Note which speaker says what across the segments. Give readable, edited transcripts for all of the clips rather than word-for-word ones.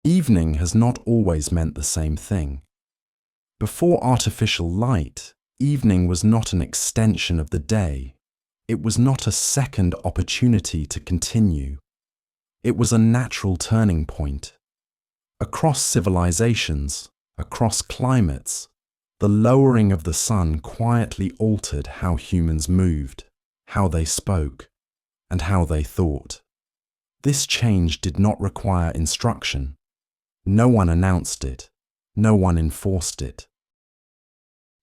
Speaker 1: Evening has not always meant the same thing. Before artificial light, evening was not an extension of the day. It was not a second opportunity to continue. It was a natural turning point. Across civilizations, across climates, the lowering of the sun quietly altered how humans moved, how they spoke, and how they thought. This change did not require instruction. No one announced it. No one enforced it.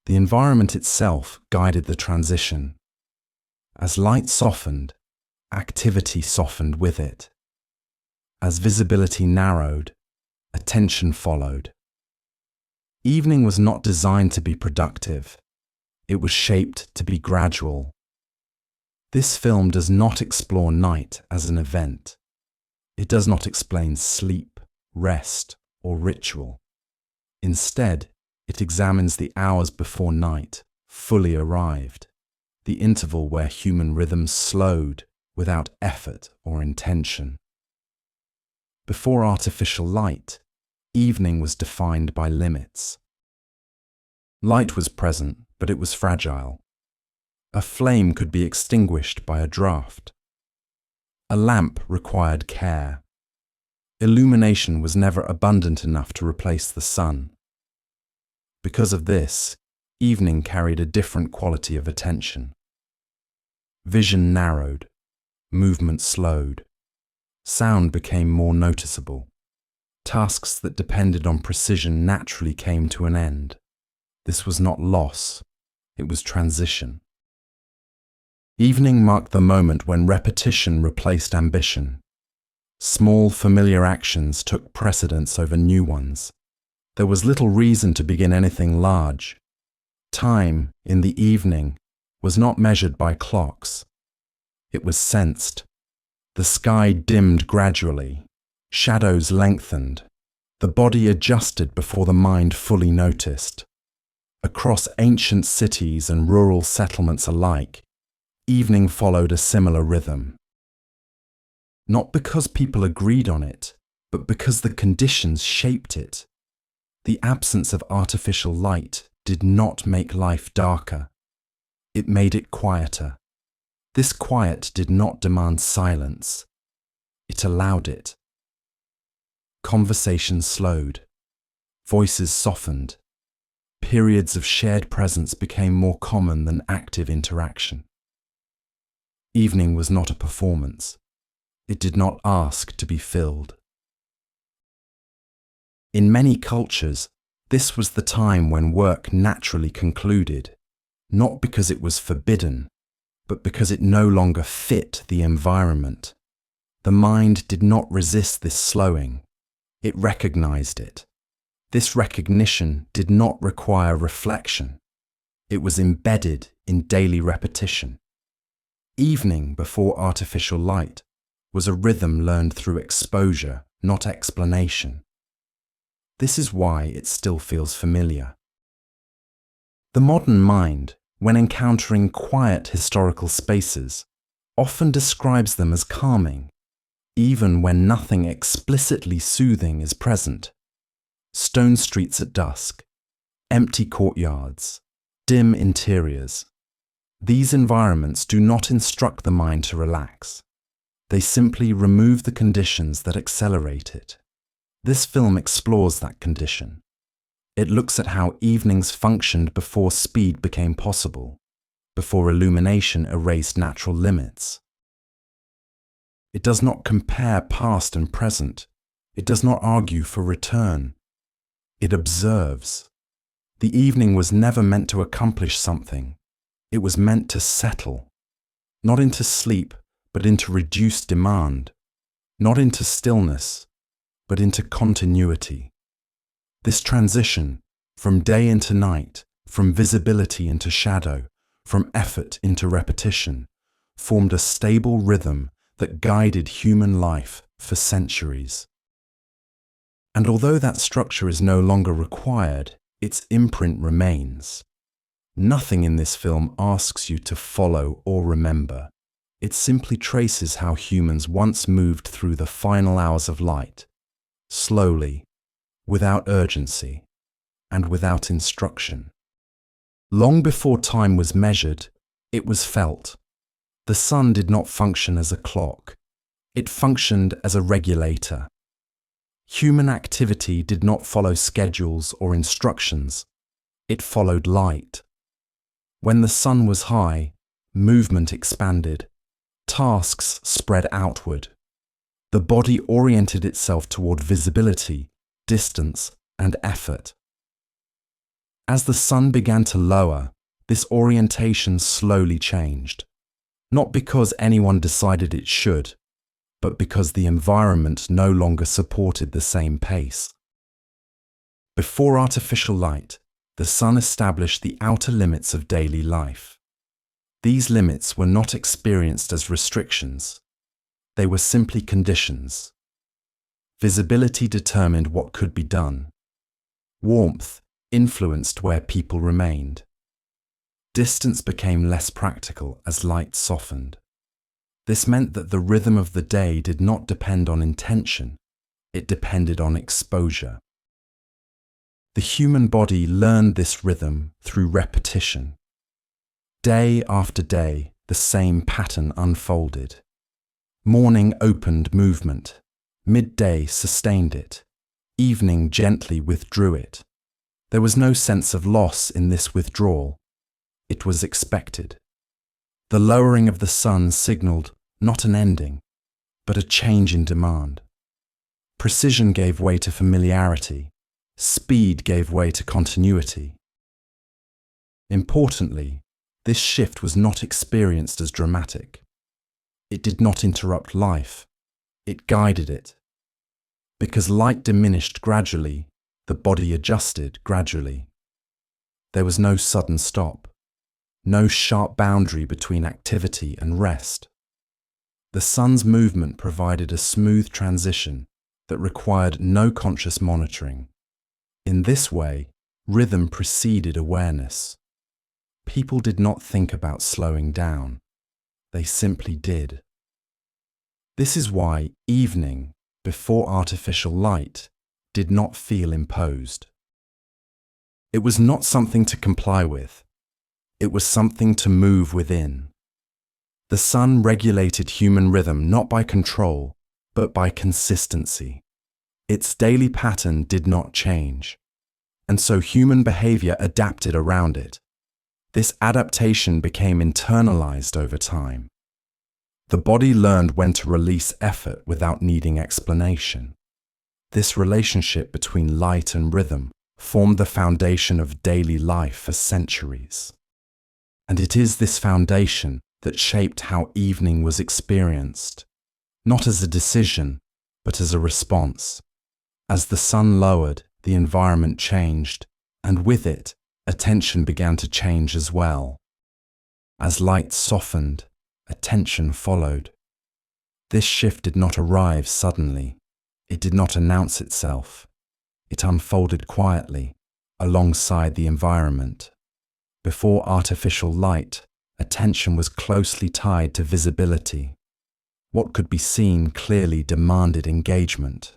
Speaker 1: The environment itself guided the transition. As light softened, activity softened with it. As visibility narrowed, attention followed. Evening was not designed to be productive. It was shaped to be gradual. This film does not explore night as an event. It does not explain sleep, rest, or ritual. Instead, it examines the hours before night fully arrived, the interval where human rhythms slowed without effort or intention. Before artificial light, evening was defined by limits. Light was present, but it was fragile. A flame could be extinguished by a draught. A lamp required care. Illumination was never abundant enough to replace the sun. Because of this, evening carried a different quality of attention. Vision narrowed, movement slowed, sound became more noticeable. Tasks that depended on precision naturally came to an end. This was not loss, it was transition. Evening marked the moment when repetition replaced ambition. Small, familiar actions took precedence over new ones. There was little reason to begin anything large. Time, in the evening, was not measured by clocks. It was sensed. The sky dimmed gradually. Shadows lengthened. The body adjusted before the mind fully noticed. Across ancient cities and rural settlements alike, evening followed a similar rhythm. Not because people agreed on it, but because the conditions shaped it. The absence of artificial light did not make life darker. It made it quieter. This quiet did not demand silence. It allowed it. Conversation slowed. Voices softened. Periods of shared presence became more common than active interaction. Evening was not a performance. It did not ask to be filled. In many cultures, this was the time when work naturally concluded, not because it was forbidden, but because it no longer fit the environment. The mind did not resist this slowing. It recognized it. This recognition did not require reflection. It was embedded in daily repetition. Evening before artificial light was a rhythm learned through exposure, not explanation. This is why it still feels familiar. The modern mind, when encountering quiet historical spaces, often describes them as calming, even when nothing explicitly soothing is present. Stone streets at dusk, empty courtyards, dim interiors. These environments do not instruct the mind to relax. They simply remove the conditions that accelerate it. This film explores that condition. It looks at how evenings functioned before speed became possible, before illumination erased natural limits. It does not compare past and present. It does not argue for return. It observes. The evening was never meant to accomplish something. It was meant to settle, not into sleep, but into reduced demand, not into stillness, but into continuity. This transition, from day into night, from visibility into shadow, from effort into repetition, formed a stable rhythm that guided human life for centuries. And although that structure is no longer required, its imprint remains. Nothing in this film asks you to follow or remember. It simply traces how humans once moved through the final hours of light, slowly, without urgency, and without instruction. Long before time was measured, it was felt. The sun did not function as a clock. It functioned as a regulator. Human activity did not follow schedules or instructions. It followed light. When the sun was high, movement expanded. Tasks spread outward. The body oriented itself toward visibility, distance, and effort. As the sun began to lower, this orientation slowly changed. Not because anyone decided it should, but because the environment no longer supported the same pace. Before artificial light, the sun established the outer limits of daily life. These limits were not experienced as restrictions. They were simply conditions. Visibility determined what could be done. Warmth influenced where people remained. Distance became less practical as light softened. This meant that the rhythm of the day did not depend on intention, it depended on exposure. The human body learned this rhythm through repetition. Day after day, the same pattern unfolded. Morning opened movement, midday sustained it, evening gently withdrew it. There was no sense of loss in this withdrawal. It was expected. The lowering of the sun signaled not an ending, but a change in demand. Precision gave way to familiarity. Speed gave way to continuity. Importantly, this shift was not experienced as dramatic. It did not interrupt life. It guided it. Because light diminished gradually, the body adjusted gradually. There was no sudden stop, no sharp boundary between activity and rest. The sun's movement provided a smooth transition that required no conscious monitoring. In this way, rhythm preceded awareness. People did not think about slowing down. They simply did. This is why evening, before artificial light, did not feel imposed. It was not something to comply with. It was something to move within. The sun regulated human rhythm not by control, but by consistency. Its daily pattern did not change, and so human behavior adapted around it. This adaptation became internalized over time. The body learned when to release effort without needing explanation. This relationship between light and rhythm formed the foundation of daily life for centuries. And it is this foundation that shaped how evening was experienced, not as a decision, but as a response. As the sun lowered, the environment changed, and with it, attention began to change as well. As light softened, attention followed. This shift did not arrive suddenly. It did not announce itself. It unfolded quietly, alongside the environment. Before artificial light, attention was closely tied to visibility. What could be seen clearly demanded engagement.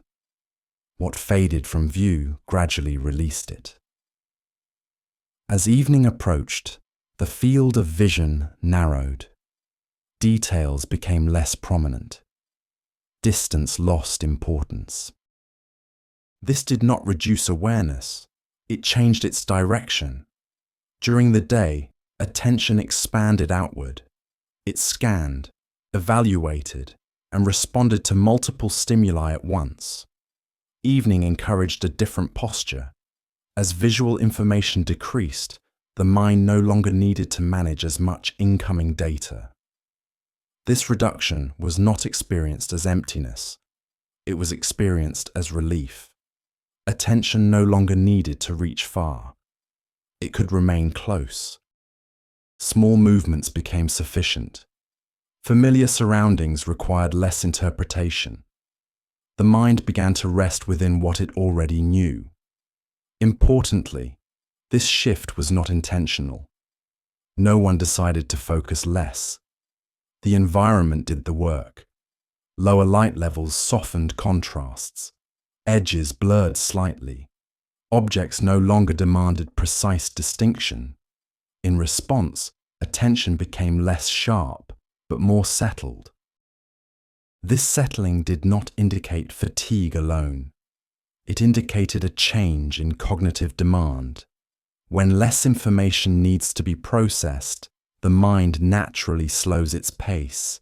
Speaker 1: What faded from view gradually released it. As evening approached, the field of vision narrowed. Details became less prominent. Distance lost importance. This did not reduce awareness, it changed its direction. During the day, attention expanded outward. It scanned, evaluated, and responded to multiple stimuli at once. Evening encouraged a different posture. As visual information decreased, the mind no longer needed to manage as much incoming data. This reduction was not experienced as emptiness. It was experienced as relief. Attention no longer needed to reach far. It could remain close. Small movements became sufficient. Familiar surroundings required less interpretation. The mind began to rest within what it already knew. Importantly, this shift was not intentional. No one decided to focus less. The environment did the work. Lower light levels softened contrasts. Edges blurred slightly. Objects no longer demanded precise distinction. In response, attention became less sharp, but more settled. This settling did not indicate fatigue alone. It indicated a change in cognitive demand. When less information needs to be processed, the mind naturally slows its pace.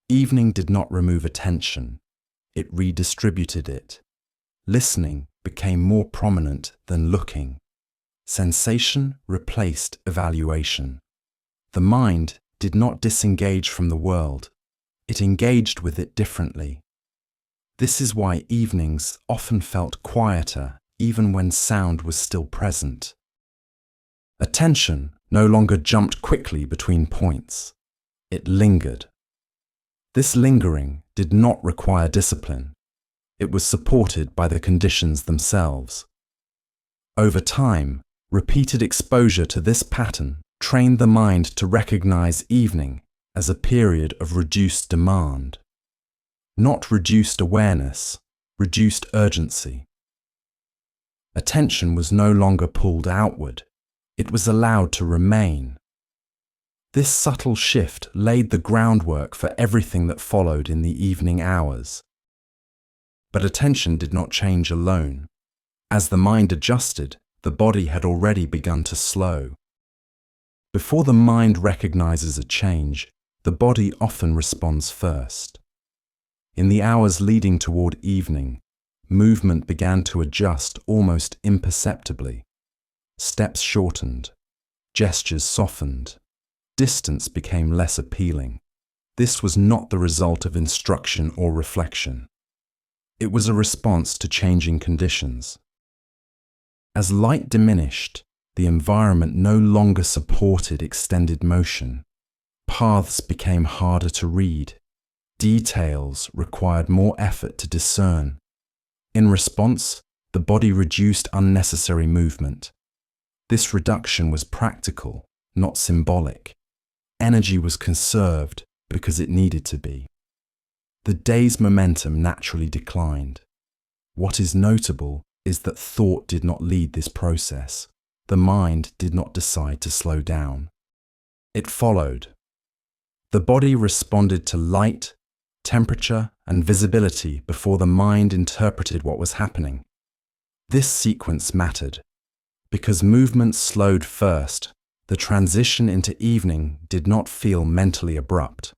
Speaker 1: Evening did not remove attention. It redistributed it. Listening became more prominent than looking. Sensation replaced evaluation. The mind did not disengage from the world. It engaged with it differently. This is why evenings often felt quieter even when sound was still present. Attention no longer jumped quickly between points. It lingered. This lingering did not require discipline. It was supported by the conditions themselves. Over time, repeated exposure to this pattern trained the mind to recognize evening as a period of reduced demand. Not reduced awareness, reduced urgency. Attention was no longer pulled outward. It was allowed to remain. This subtle shift laid the groundwork for everything that followed in the evening hours. But attention did not change alone. As the mind adjusted, the body had already begun to slow. Before the mind recognizes a change, the body often responds first. In the hours leading toward evening, movement began to adjust almost imperceptibly. Steps shortened, gestures softened, distance became less appealing. This was not the result of instruction or reflection. It was a response to changing conditions. As light diminished, the environment no longer supported extended motion. Paths became harder to read. Details required more effort to discern. In response, the body reduced unnecessary movement. This reduction was practical, not symbolic. Energy was conserved because it needed to be. The day's momentum naturally declined. What is notable is that thought did not lead this process. The mind did not decide to slow down. It followed. The body responded to light, temperature, and visibility before the mind interpreted what was happening. This sequence mattered. Because movement slowed first, the transition into evening did not feel mentally abrupt.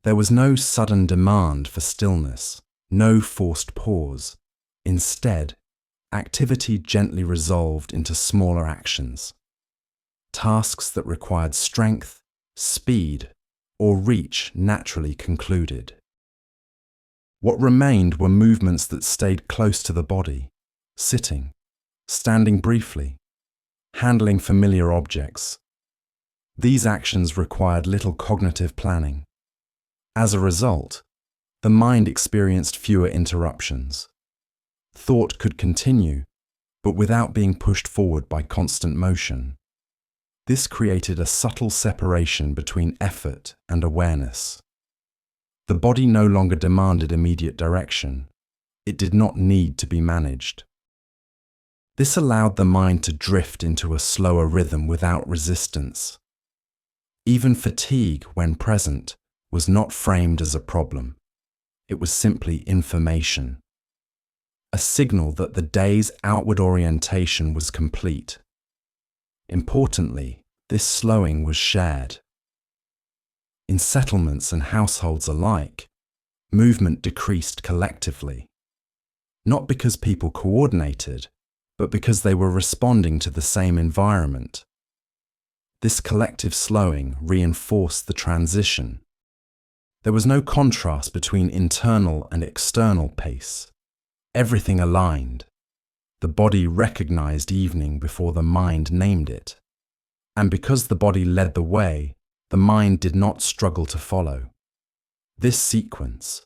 Speaker 1: There was no sudden demand for stillness, no forced pause. Instead, activity gently resolved into smaller actions. Tasks that required strength, speed, or reach naturally concluded. What remained were movements that stayed close to the body, sitting, standing briefly, handling familiar objects. These actions required little cognitive planning. As a result, the mind experienced fewer interruptions. Thought could continue, but without being pushed forward by constant motion. This created a subtle separation between effort and awareness. The body no longer demanded immediate direction. It did not need to be managed. This allowed the mind to drift into a slower rhythm without resistance. Even fatigue, when present, was not framed as a problem. It was simply information. A signal that the day's outward orientation was complete. Importantly, this slowing was shared. In settlements and households alike, movement decreased collectively. Not because people coordinated, but because they were responding to the same environment. This collective slowing reinforced the transition. There was no contrast between internal and external pace. Everything aligned. The body recognized evening before the mind named it. And because the body led the way, the mind did not struggle to follow. This sequence,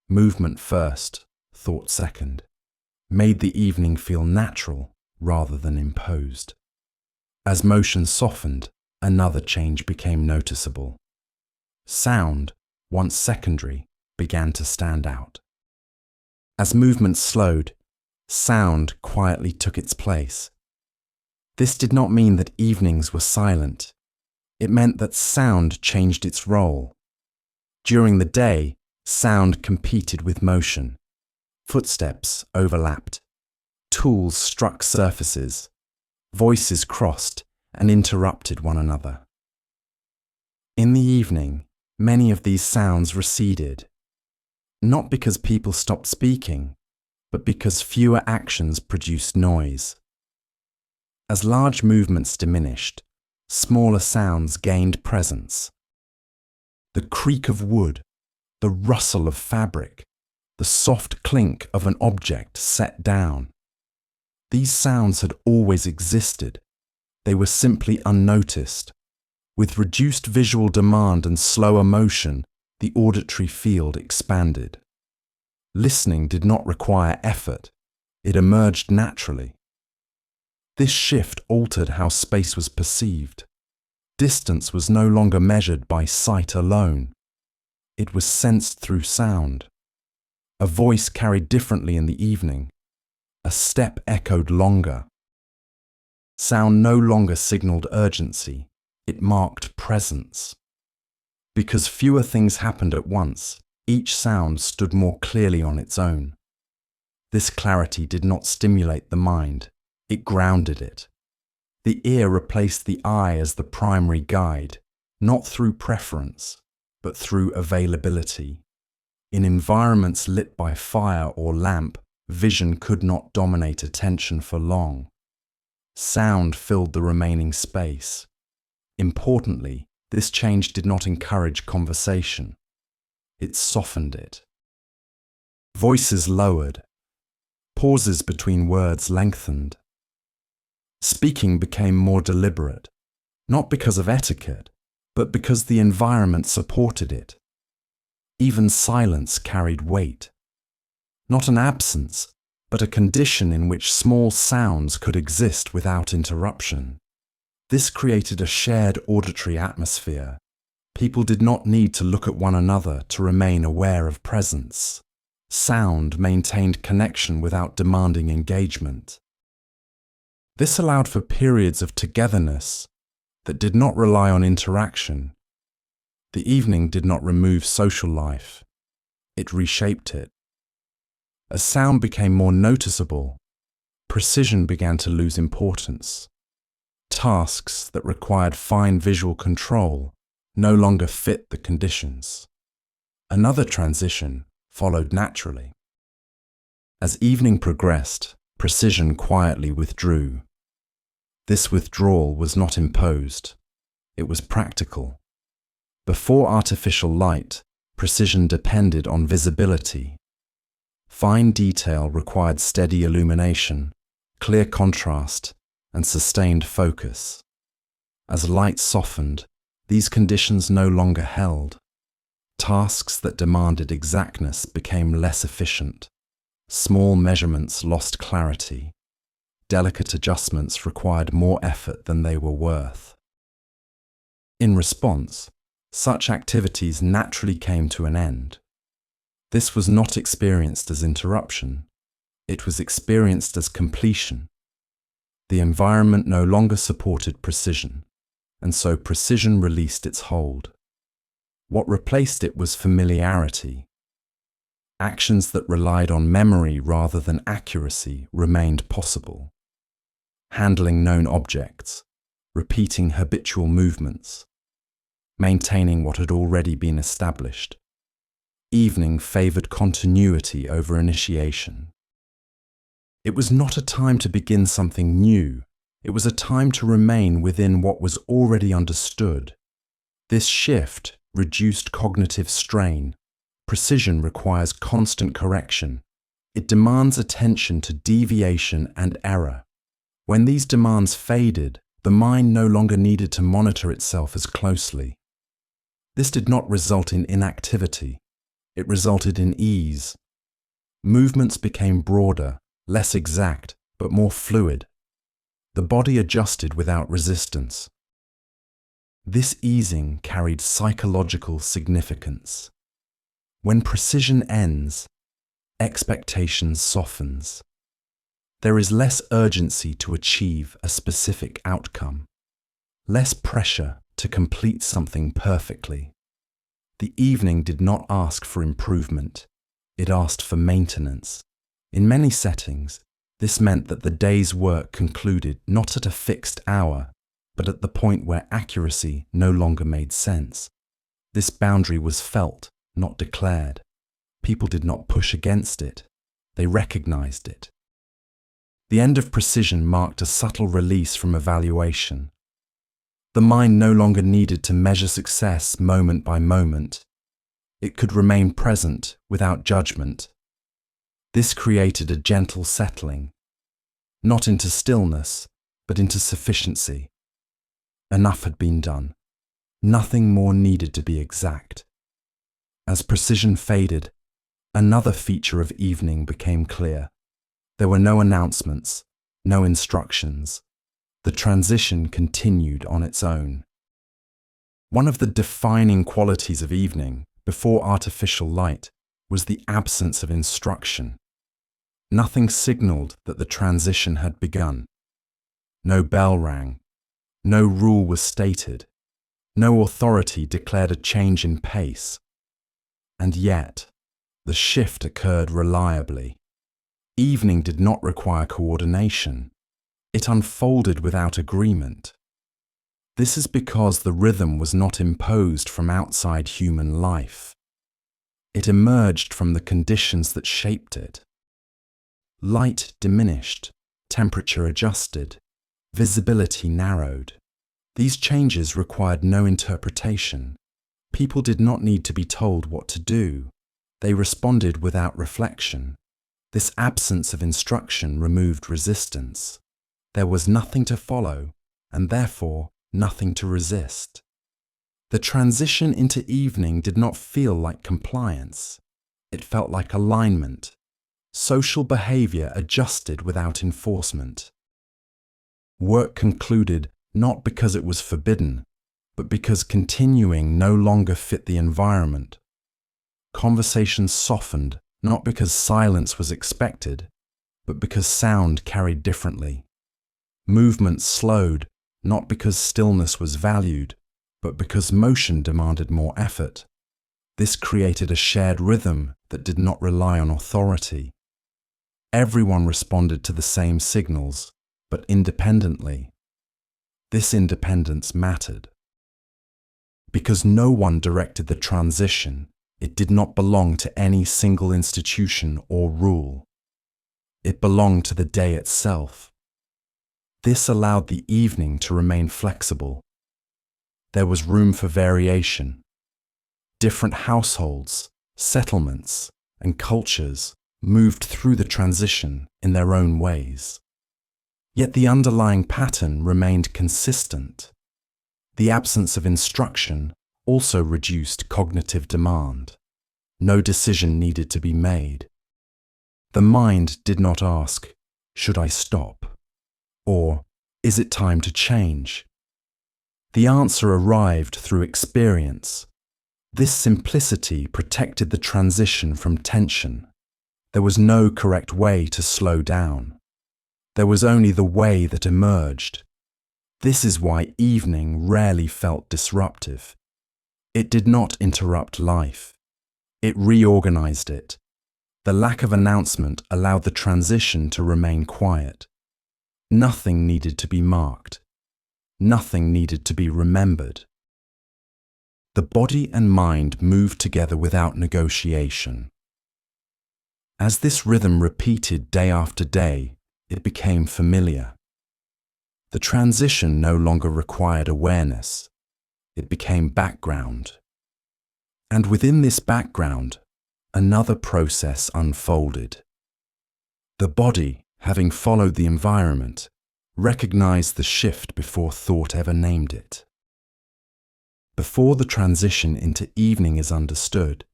Speaker 1: movement first, thought second, made the evening feel natural rather than imposed. As motion softened, another change became noticeable. Sound, once secondary, began to stand out. As movement slowed, sound quietly took its place. This did not mean that evenings were silent. It meant that sound changed its role. During the day, sound competed with motion. Footsteps overlapped. Tools struck surfaces. Voices crossed and interrupted one another. In the evening, many of these sounds receded, not because people stopped speaking, but because fewer actions produced noise. As large movements diminished, smaller sounds gained presence. The creak of wood, the rustle of fabric, the soft clink of an object set down. These sounds had always existed. They were simply unnoticed. With reduced visual demand and slower motion, the auditory field expanded. Listening did not require effort. It emerged naturally. This shift altered how space was perceived. Distance was no longer measured by sight alone. It was sensed through sound. A voice carried differently in the evening. A step echoed longer. Sound no longer signaled urgency. It marked presence. Because fewer things happened at once, each sound stood more clearly on its own. This clarity did not stimulate the mind. It grounded it. The ear replaced the eye as the primary guide, not through preference, but through availability. In environments lit by fire or lamp, vision could not dominate attention for long. Sound filled the remaining space. Importantly, this change did not encourage conversation. It softened it. Voices lowered. Pauses between words lengthened. Speaking became more deliberate, not because of etiquette, but because the environment supported it. Even silence carried weight. Not an absence, but a condition in which small sounds could exist without interruption. This created a shared auditory atmosphere. People did not need to look at one another to remain aware of presence. Sound maintained connection without demanding engagement. This allowed for periods of togetherness that did not rely on interaction. The evening did not remove social life. It reshaped it. As sound became more noticeable, precision began to lose importance. Tasks that required fine visual control no longer fit the conditions. Another transition followed naturally. As evening progressed, precision quietly withdrew. This withdrawal was not imposed. It was practical. Before artificial light, precision depended on visibility. Fine detail required steady illumination, clear contrast, and sustained focus. As light softened, these conditions no longer held. Tasks that demanded exactness became less efficient. Small measurements lost clarity. Delicate adjustments required more effort than they were worth. In response, such activities naturally came to an end. This was not experienced as interruption. It was experienced as completion. The environment no longer supported precision, and so precision released its hold. What replaced it was familiarity. Actions that relied on memory rather than accuracy remained possible. Handling known objects, repeating habitual movements, maintaining what had already been established. Evening favored continuity over initiation. It was not a time to begin something new. It was a time to remain within what was already understood. This shift reduced cognitive strain. Precision requires constant correction. It demands attention to deviation and error. When these demands faded, the mind no longer needed to monitor itself as closely. This did not result in inactivity. It resulted in ease. Movements became broader, less exact, but more fluid. The body adjusted without resistance. This easing carried psychological significance. When precision ends, expectation softens. There is less urgency to achieve a specific outcome, less pressure to complete something perfectly. The evening did not ask for improvement, it asked for maintenance. In many settings, this meant that the day's work concluded not at a fixed hour, but at the point where accuracy no longer made sense. This boundary was felt, not declared. People did not push against it, they recognized it. The end of precision marked a subtle release from evaluation. The mind no longer needed to measure success moment by moment. It could remain present without judgment. This created a gentle settling, not into stillness, but into sufficiency. Enough had been done. Nothing more needed to be exact. As precision faded, another feature of evening became clear. There were no announcements, no instructions. The transition continued on its own. One of the defining qualities of evening, before artificial light, was the absence of instruction. Nothing signaled that the transition had begun. No bell rang. No rule was stated. No authority declared a change in pace. And yet, the shift occurred reliably. Evening did not require coordination. It unfolded without agreement. This is because the rhythm was not imposed from outside human life. It emerged from the conditions that shaped it. Light diminished, temperature adjusted, visibility narrowed. These changes required no interpretation. People did not need to be told what to do. They responded without reflection. This absence of instruction removed resistance. There was nothing to follow, and therefore nothing to resist. The transition into evening did not feel like compliance. It felt like alignment. Social behavior adjusted without enforcement. Work concluded not because it was forbidden, but because continuing no longer fit the environment. Conversations softened not because silence was expected, but because sound carried differently. Movement slowed not because stillness was valued, but because motion demanded more effort. This created a shared rhythm that did not rely on authority. Everyone responded to the same signals, but independently. This independence mattered. Because no one directed the transition, it did not belong to any single institution or rule. It belonged to the day itself. This allowed the evening to remain flexible. There was room for variation. Different households, settlements, and cultures moved through the transition in their own ways. Yet the underlying pattern remained consistent. The absence of instruction also reduced cognitive demand. No decision needed to be made. The mind did not ask, "Should I stop?" or "Is it time to change?" The answer arrived through experience. This simplicity protected the transition from tension. There was no correct way to slow down. There was only the way that emerged. This is why evening rarely felt disruptive. It did not interrupt life. It reorganized it. The lack of announcement allowed the transition to remain quiet. Nothing needed to be marked. Nothing needed to be remembered. The body and mind moved together without negotiation. As this rhythm repeated day after day, it became familiar. The transition no longer required awareness. It became background. And within this background, another process unfolded. The body, having followed the environment, recognized the shift before thought ever named it. Before the transition into evening is understood,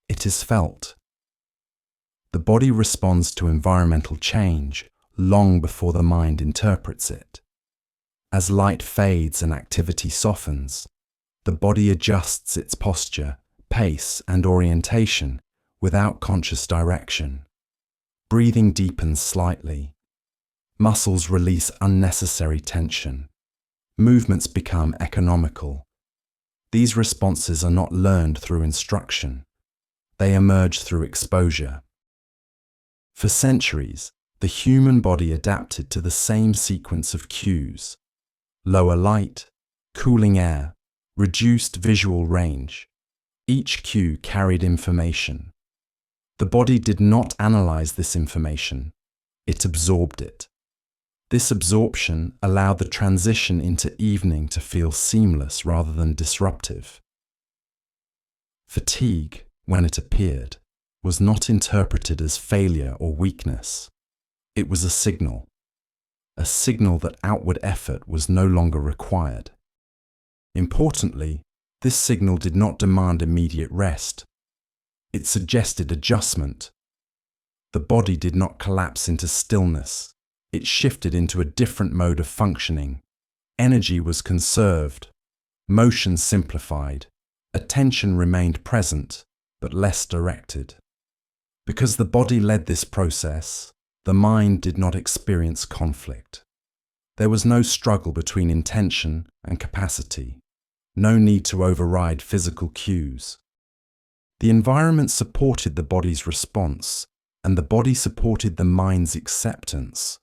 Speaker 1: it is felt. The body responds to environmental change long before the mind interprets it. As light fades and activity softens, the body adjusts its posture, pace, and orientation without conscious direction. Breathing deepens slightly. Muscles release unnecessary tension. Movements become economical. These responses are not learned through instruction. They emerge through exposure. For centuries, the human body adapted to the same sequence of cues: lower light, cooling air, reduced visual range. Each cue carried information. The body did not analyze this information. It absorbed it. This absorption allowed the transition into evening to feel seamless rather than disruptive. Fatigue, when it appeared, was not interpreted as failure or weakness. It was a signal that outward effort was no longer required. Importantly, this signal did not demand immediate rest. It suggested adjustment. The body did not collapse into stillness. It shifted into a different mode of functioning. Energy was conserved, motion simplified, attention remained present, but less directed. Because the body led this process, the mind did not experience conflict. There was no struggle between intention and capacity, no need to override physical cues. The environment supported the body's response, and the body supported the mind's acceptance.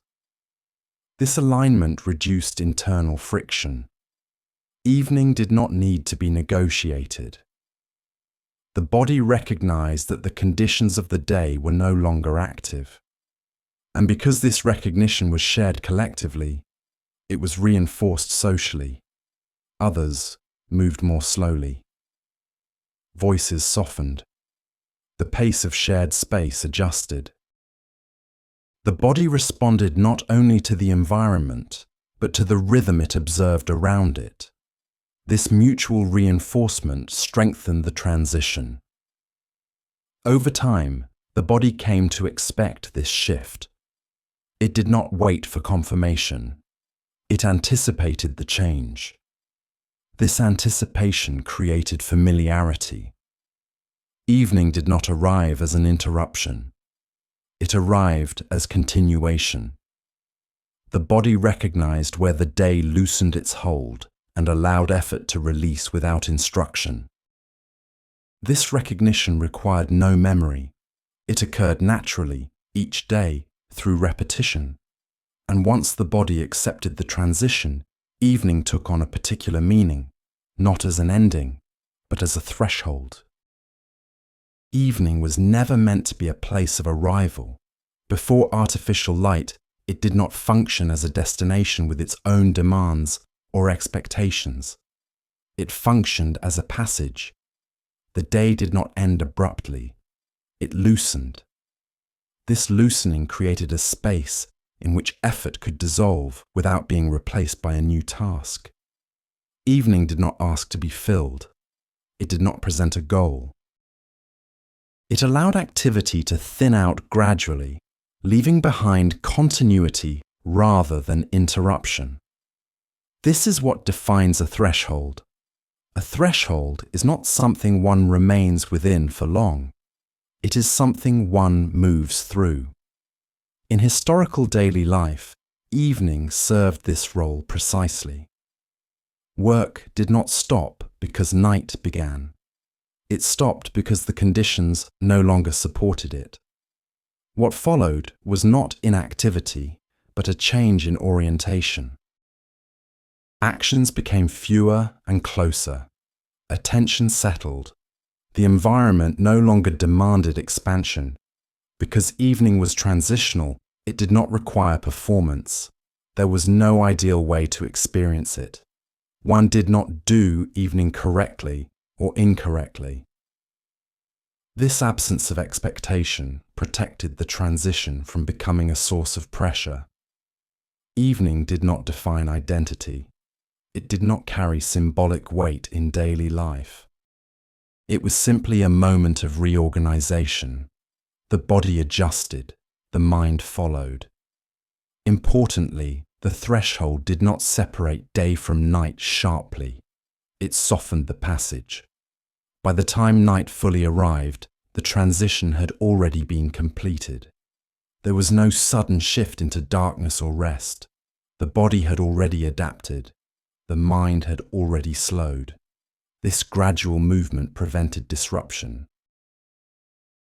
Speaker 1: This alignment reduced internal friction. Evening did not need to be negotiated. The body recognized that the conditions of the day were no longer active. And because this recognition was shared collectively, it was reinforced socially. Others moved more slowly. Voices softened. The pace of shared space adjusted. The body responded not only to the environment, but to the rhythm it observed around it. This mutual reinforcement strengthened the transition. Over time, the body came to expect this shift. It did not wait for confirmation. It anticipated the change. This anticipation created familiarity. Evening did not arrive as an interruption. It arrived as continuation. The body recognized where the day loosened its hold and allowed effort to release without instruction. This recognition required no memory. It occurred naturally, each day, through repetition. And once the body accepted the transition, evening took on a particular meaning, not as an ending, but as a threshold. Evening was never meant to be a place of arrival. Before artificial light, it did not function as a destination with its own demands or expectations. It functioned as a passage. The day did not end abruptly. It loosened. This loosening created a space in which effort could dissolve without being replaced by a new task. Evening did not ask to be filled. It did not present a goal. It allowed activity to thin out gradually, leaving behind continuity rather than interruption. This is what defines a threshold. A threshold is not something one remains within for long. It is something one moves through. In historical daily life, evening served this role precisely. Work did not stop because night began. It stopped because the conditions no longer supported it. What followed was not inactivity, but a change in orientation. Actions became fewer and closer. Attention settled. The environment no longer demanded expansion. Because evening was transitional, it did not require performance. There was no ideal way to experience it. One did not do evening correctly or incorrectly. This absence of expectation protected the transition from becoming a source of pressure. Evening did not define identity. It did not carry symbolic weight in daily life. It was simply a moment of reorganization. The body adjusted, the mind followed. Importantly, the threshold did not separate day from night sharply. It softened the passage. By the time night fully arrived, the transition had already been completed. There was no sudden shift into darkness or rest. The body had already adapted. The mind had already slowed. This gradual movement prevented disruption.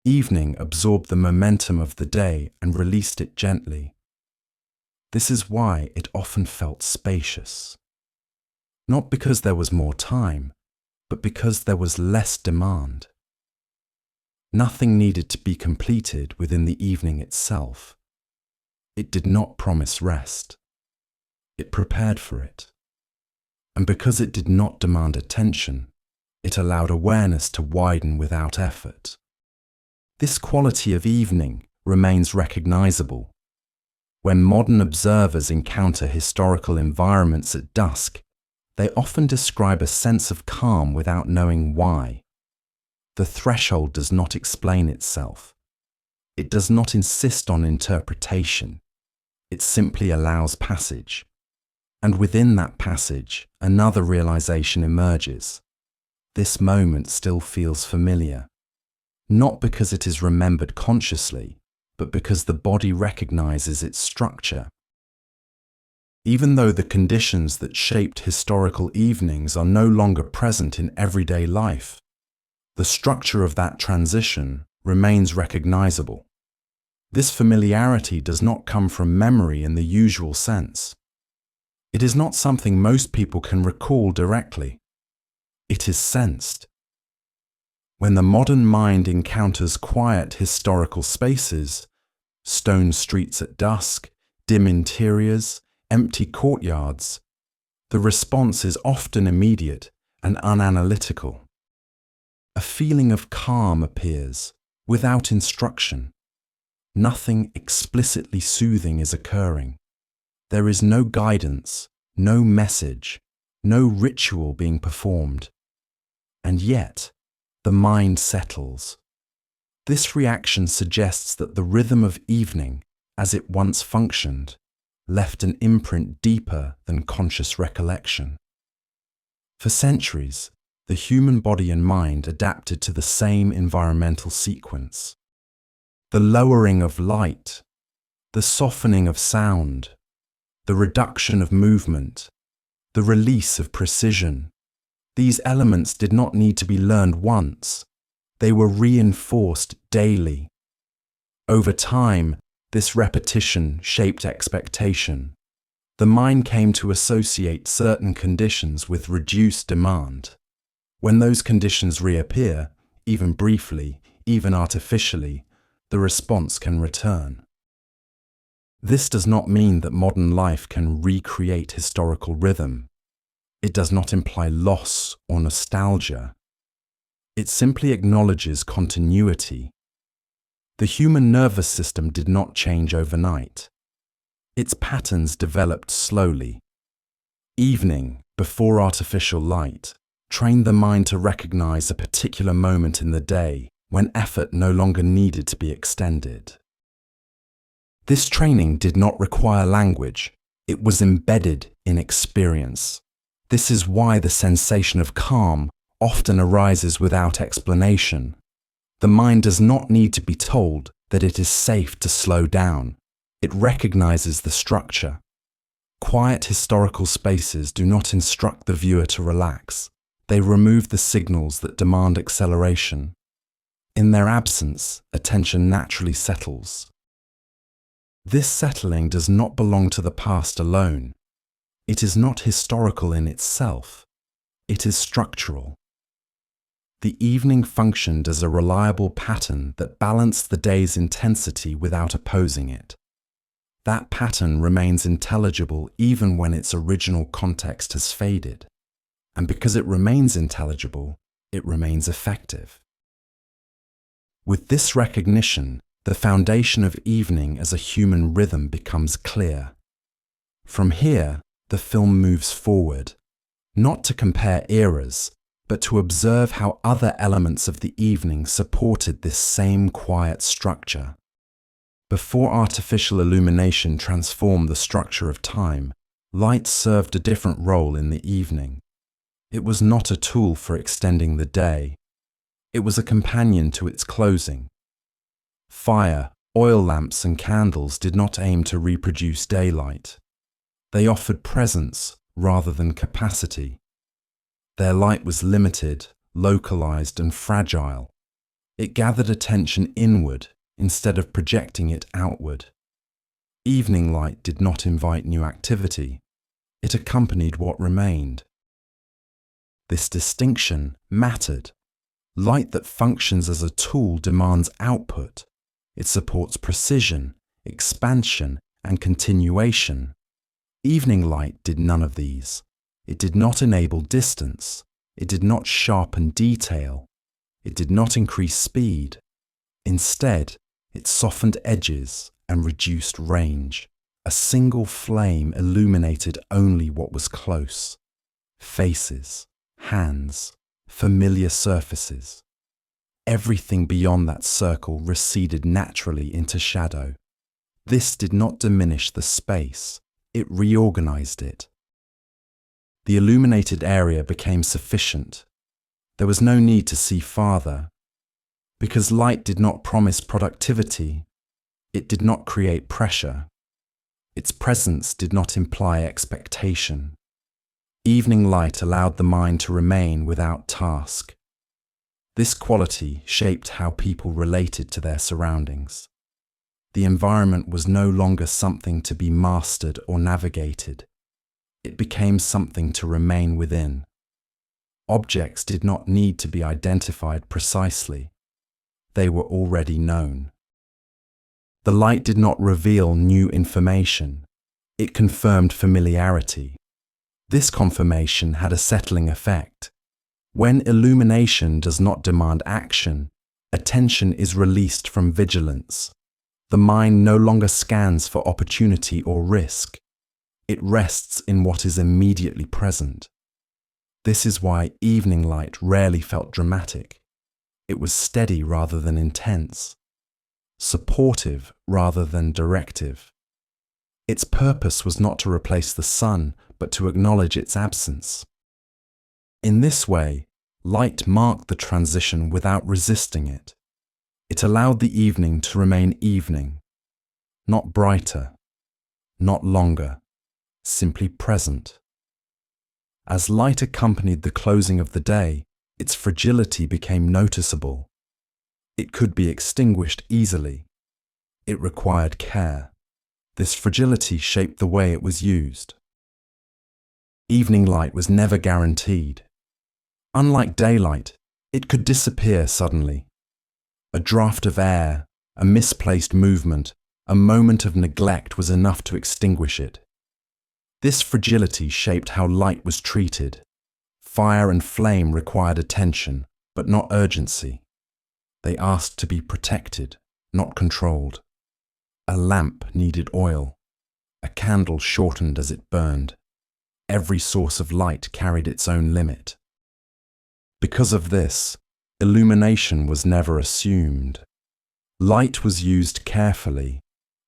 Speaker 1: Evening absorbed the momentum of the day and released it gently. This is why it often felt spacious. Not because there was more time, but because there was less demand. Nothing needed to be completed within the evening itself. It did not promise rest. It prepared for it. And because it did not demand attention, it allowed awareness to widen without effort. This quality of evening remains recognizable. When modern observers encounter historical environments at dusk, they often describe a sense of calm without knowing why. The threshold does not explain itself. It does not insist on interpretation. It simply allows passage. And within that passage, another realization emerges. This moment still feels familiar. Not because it is remembered consciously, but because the body recognizes its structure. Even though the conditions that shaped historical evenings are no longer present in everyday life, the structure of that transition remains recognizable. This familiarity does not come from memory in the usual sense. It is not something most people can recall directly. It is sensed. When the modern mind encounters quiet historical spaces, stone streets at dusk, dim interiors, empty courtyards, the response is often immediate and unanalytical. A feeling of calm appears, without instruction. Nothing explicitly soothing is occurring. There is no guidance, no message, no ritual being performed. And yet, the mind settles. This reaction suggests that the rhythm of evening, as it once functioned, left an imprint deeper than conscious recollection. For centuries, the human body and mind adapted to the same environmental sequence. The lowering of light, the softening of sound, the reduction of movement, the release of precision. These elements did not need to be learned once. They were reinforced daily. Over time, this repetition shaped expectation. The mind came to associate certain conditions with reduced demand. When those conditions reappear, even briefly, even artificially, the response can return. This does not mean that modern life can recreate historical rhythm. It does not imply loss or nostalgia. It simply acknowledges continuity. The human nervous system did not change overnight. Its patterns developed slowly. Evening, before artificial light, trained the mind to recognize a particular moment in the day when effort no longer needed to be extended. This training did not require language. It was embedded in experience. This is why the sensation of calm often arises without explanation. The mind does not need to be told that it is safe to slow down. It recognizes the structure. Quiet historical spaces do not instruct the viewer to relax. They remove the signals that demand acceleration. In their absence, attention naturally settles. This settling does not belong to the past alone. It is not historical in itself. It is structural. The evening functioned as a reliable pattern that balanced the day's intensity without opposing it. That pattern remains intelligible even when its original context has faded. And because it remains intelligible, it remains effective. With this recognition, the foundation of evening as a human rhythm becomes clear. From here, the film moves forward, not to compare eras, but to observe how other elements of the evening supported this same quiet structure. Before artificial illumination transformed the structure of time, light served a different role in the evening. It was not a tool for extending the day. It was a companion to its closing. Fire, Oil lamps and candles did not aim to reproduce daylight. They offered presence rather than capacity. Their light was limited, localized, and fragile. It gathered attention inward instead of projecting it outward. Evening light did not invite new activity. It accompanied what remained. This distinction mattered. Light that functions as a tool demands output. It supports precision, expansion, and continuation. Evening light did none of these. It did not enable distance. It did not sharpen detail. It did not increase speed. Instead, it softened edges and reduced range. A single flame illuminated only what was close. Faces, hands, familiar surfaces. Everything beyond that circle receded naturally into shadow. This did not diminish the space. It reorganized it. The illuminated area became sufficient. There was no need to see farther. Because light did not promise productivity, it did not create pressure. Its presence did not imply expectation. Evening light allowed the mind to remain without task. This quality shaped how people related to their surroundings. The environment was no longer something to be mastered or navigated. It became something to remain within. Objects did not need to be identified precisely. They were already known. The light did not reveal new information. It confirmed familiarity. This confirmation had a settling effect. When illumination does not demand action, attention is released from vigilance. The mind no longer scans for opportunity or risk. It rests in what is immediately present. This is why evening light rarely felt dramatic. It was steady rather than intense, supportive rather than directive. Its purpose was not to replace the sun, but to acknowledge its absence. In this way, light marked the transition without resisting it. It allowed the evening to remain evening, not brighter, not longer, simply present. As light accompanied the closing of the day, its fragility became noticeable. It could be extinguished easily. It required care. This fragility shaped the way it was used. Evening light was never guaranteed. Unlike daylight, it could disappear suddenly. A draft of air, a misplaced movement, a moment of neglect was enough to extinguish it. This fragility shaped how light was treated. Fire and flame required attention, but not urgency. They asked to be protected, not controlled. A lamp needed oil. A candle shortened as it burned. Every source of light carried its own limit. Because of this, illumination was never assumed. Light was used carefully,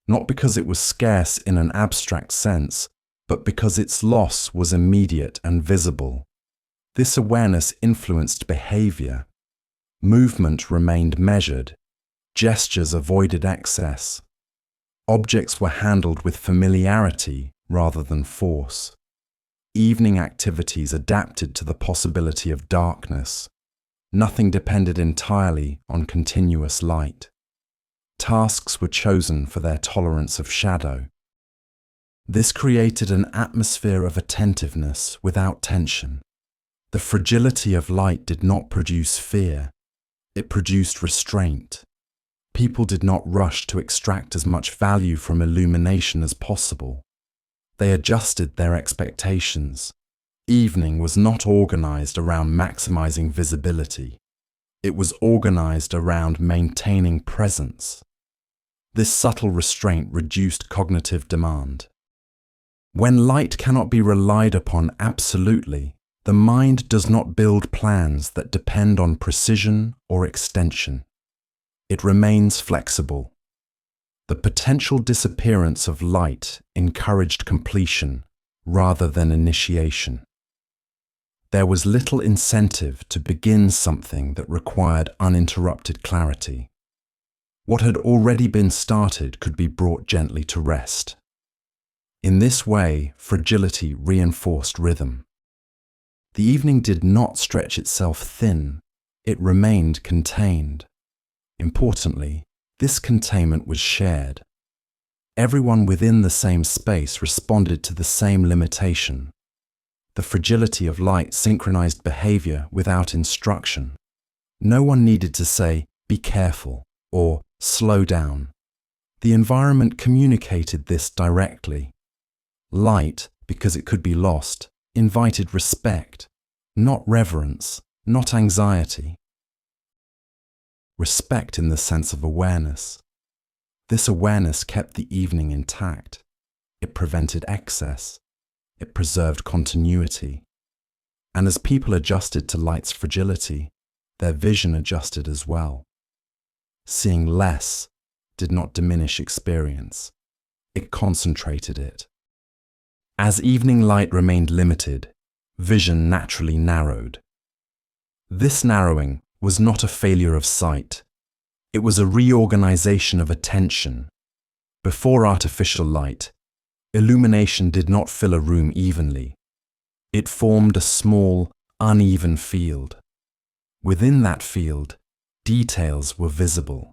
Speaker 1: not because it was scarce in an abstract sense, but because its loss was immediate and visible. This awareness influenced behavior. Movement remained measured. Gestures avoided excess. Objects were handled with familiarity rather than force. Evening activities adapted to the possibility of darkness. Nothing depended entirely on continuous light. Tasks were chosen for their tolerance of shadow. This created an atmosphere of attentiveness without tension. The fragility of light did not produce fear. It produced restraint. People did not rush to extract as much value from illumination as possible. They adjusted their expectations. Evening was not organized around maximizing visibility. It was organized around maintaining presence. This subtle restraint reduced cognitive demand. When light cannot be relied upon absolutely, the mind does not build plans that depend on precision or extension. It remains flexible. The potential disappearance of light encouraged completion rather than initiation. There was little incentive to begin something that required uninterrupted clarity. What had already been started could be brought gently to rest. In this way, fragility reinforced rhythm. The evening did not stretch itself thin, it remained contained. Importantly, this containment was shared. Everyone within the same space responded to the same limitation. The fragility of light synchronized behavior without instruction. No one needed to say, "Be careful," or "slow down." The environment communicated this directly. Light, because it could be lost, invited respect, not reverence, not anxiety. Respect in the sense of awareness. This awareness kept the evening intact. It prevented excess. It preserved continuity. And as people adjusted to light's fragility, their vision adjusted as well. Seeing less did not diminish experience. It concentrated it. As evening light remained limited, vision naturally narrowed. This narrowing was not a failure of sight. It was a reorganization of attention. Before artificial light, illumination did not fill a room evenly. It formed a small, uneven field. Within that field, details were visible.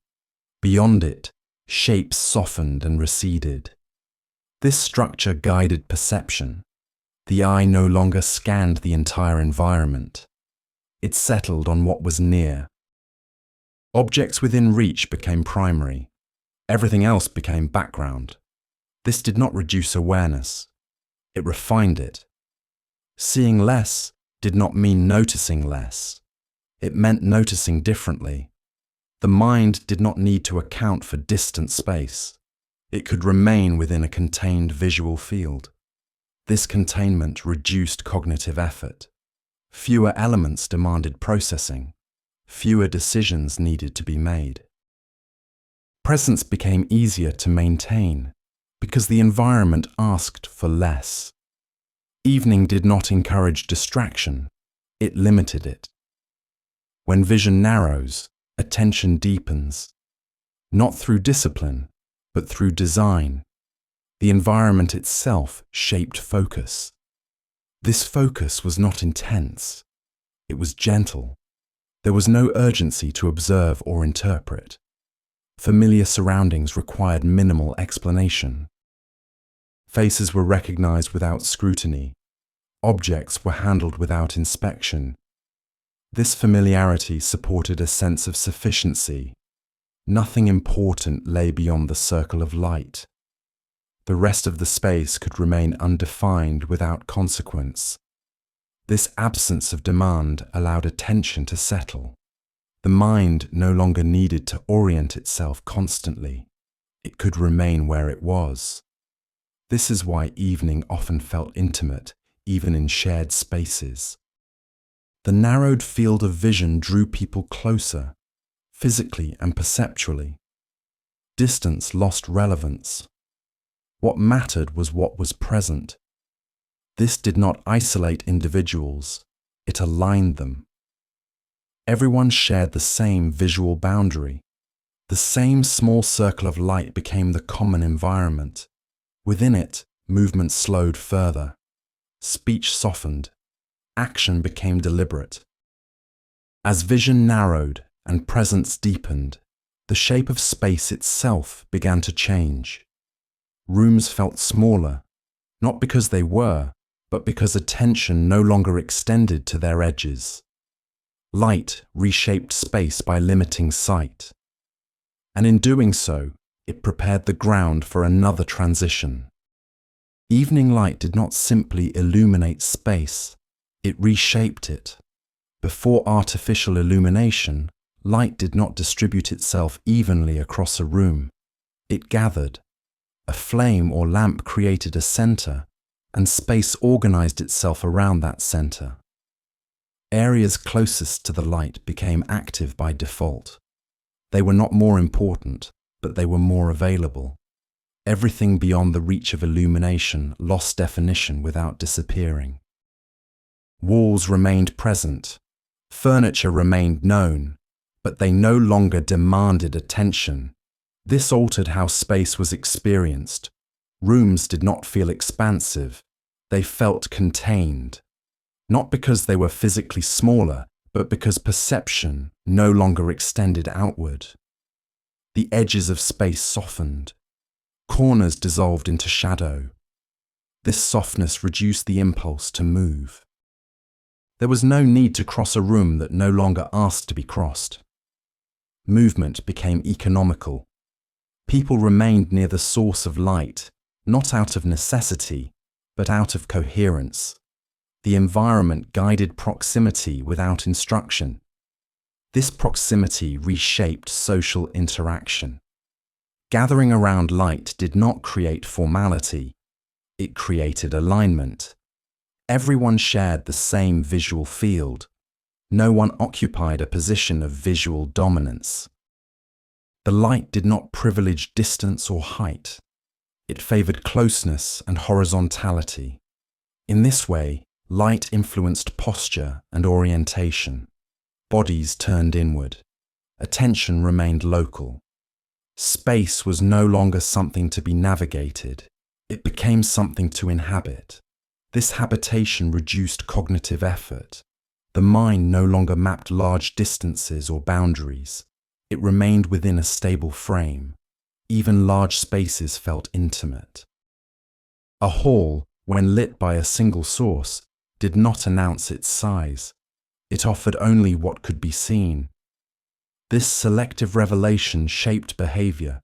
Speaker 1: Beyond it, shapes softened and receded. This structure guided perception. The eye no longer scanned the entire environment. It settled on what was near. Objects within reach became primary. Everything else became background. This did not reduce awareness. It refined it. Seeing less did not mean noticing less. It meant noticing differently. The mind did not need to account for distant space. It could remain within a contained visual field. This containment reduced cognitive effort. Fewer elements demanded processing. Fewer decisions needed to be made. Presence became easier to maintain because the environment asked for less. Evening did not encourage distraction, it limited it. When vision narrows, attention deepens, not through discipline, but through design. The environment itself shaped focus. This focus was not intense. It was gentle. There was no urgency to observe or interpret. Familiar surroundings required minimal explanation. Faces were recognized without scrutiny. Objects were handled without inspection. This familiarity supported a sense of sufficiency. Nothing important lay beyond the circle of light. The rest of the space could remain undefined without consequence. This absence of demand allowed attention to settle. The mind no longer needed to orient itself constantly. It could remain where it was. This is why evening often felt intimate, even in shared spaces. The narrowed field of vision drew people closer, physically and perceptually. Distance lost relevance. What mattered was what was present. This did not isolate individuals, it aligned them. Everyone shared the same visual boundary. The same small circle of light became the common environment. Within it, movement slowed further. Speech softened. Action became deliberate. As vision narrowed and presence deepened, the shape of space itself began to change. Rooms felt smaller, not because they were, but because attention no longer extended to their edges. Light reshaped space by limiting sight. And in doing so, it prepared the ground for another transition. Evening light did not simply illuminate space, it reshaped it. Before artificial illumination, light did not distribute itself evenly across a room. It gathered. A flame or lamp created a center, and space organized itself around that center. Areas closest to the light became active by default. They were not more important, but they were more available. Everything beyond the reach of illumination lost definition without disappearing. Walls remained present. Furniture remained known, but they no longer demanded attention. This altered how space was experienced. Rooms did not feel expansive, they felt contained. Not because they were physically smaller, but because perception no longer extended outward. The edges of space softened. Corners dissolved into shadow. This softness reduced the impulse to move. There was no need to cross a room that no longer asked to be crossed. Movement became economical. People remained near the source of light, not out of necessity, but out of coherence. The environment guided proximity without instruction. This proximity reshaped social interaction. Gathering around light did not create formality. It created alignment. Everyone shared the same visual field. No one occupied a position of visual dominance. The light did not privilege distance or height. It favored closeness and horizontality. In this way, light influenced posture and orientation. Bodies turned inward. Attention remained local. Space was no longer something to be navigated. It became something to inhabit. This habitation reduced cognitive effort. The mind no longer mapped large distances or boundaries. It remained within a stable frame. Even large spaces felt intimate. A hall, when lit by a single source, did not announce its size. It offered only what could be seen. This selective revelation shaped behavior.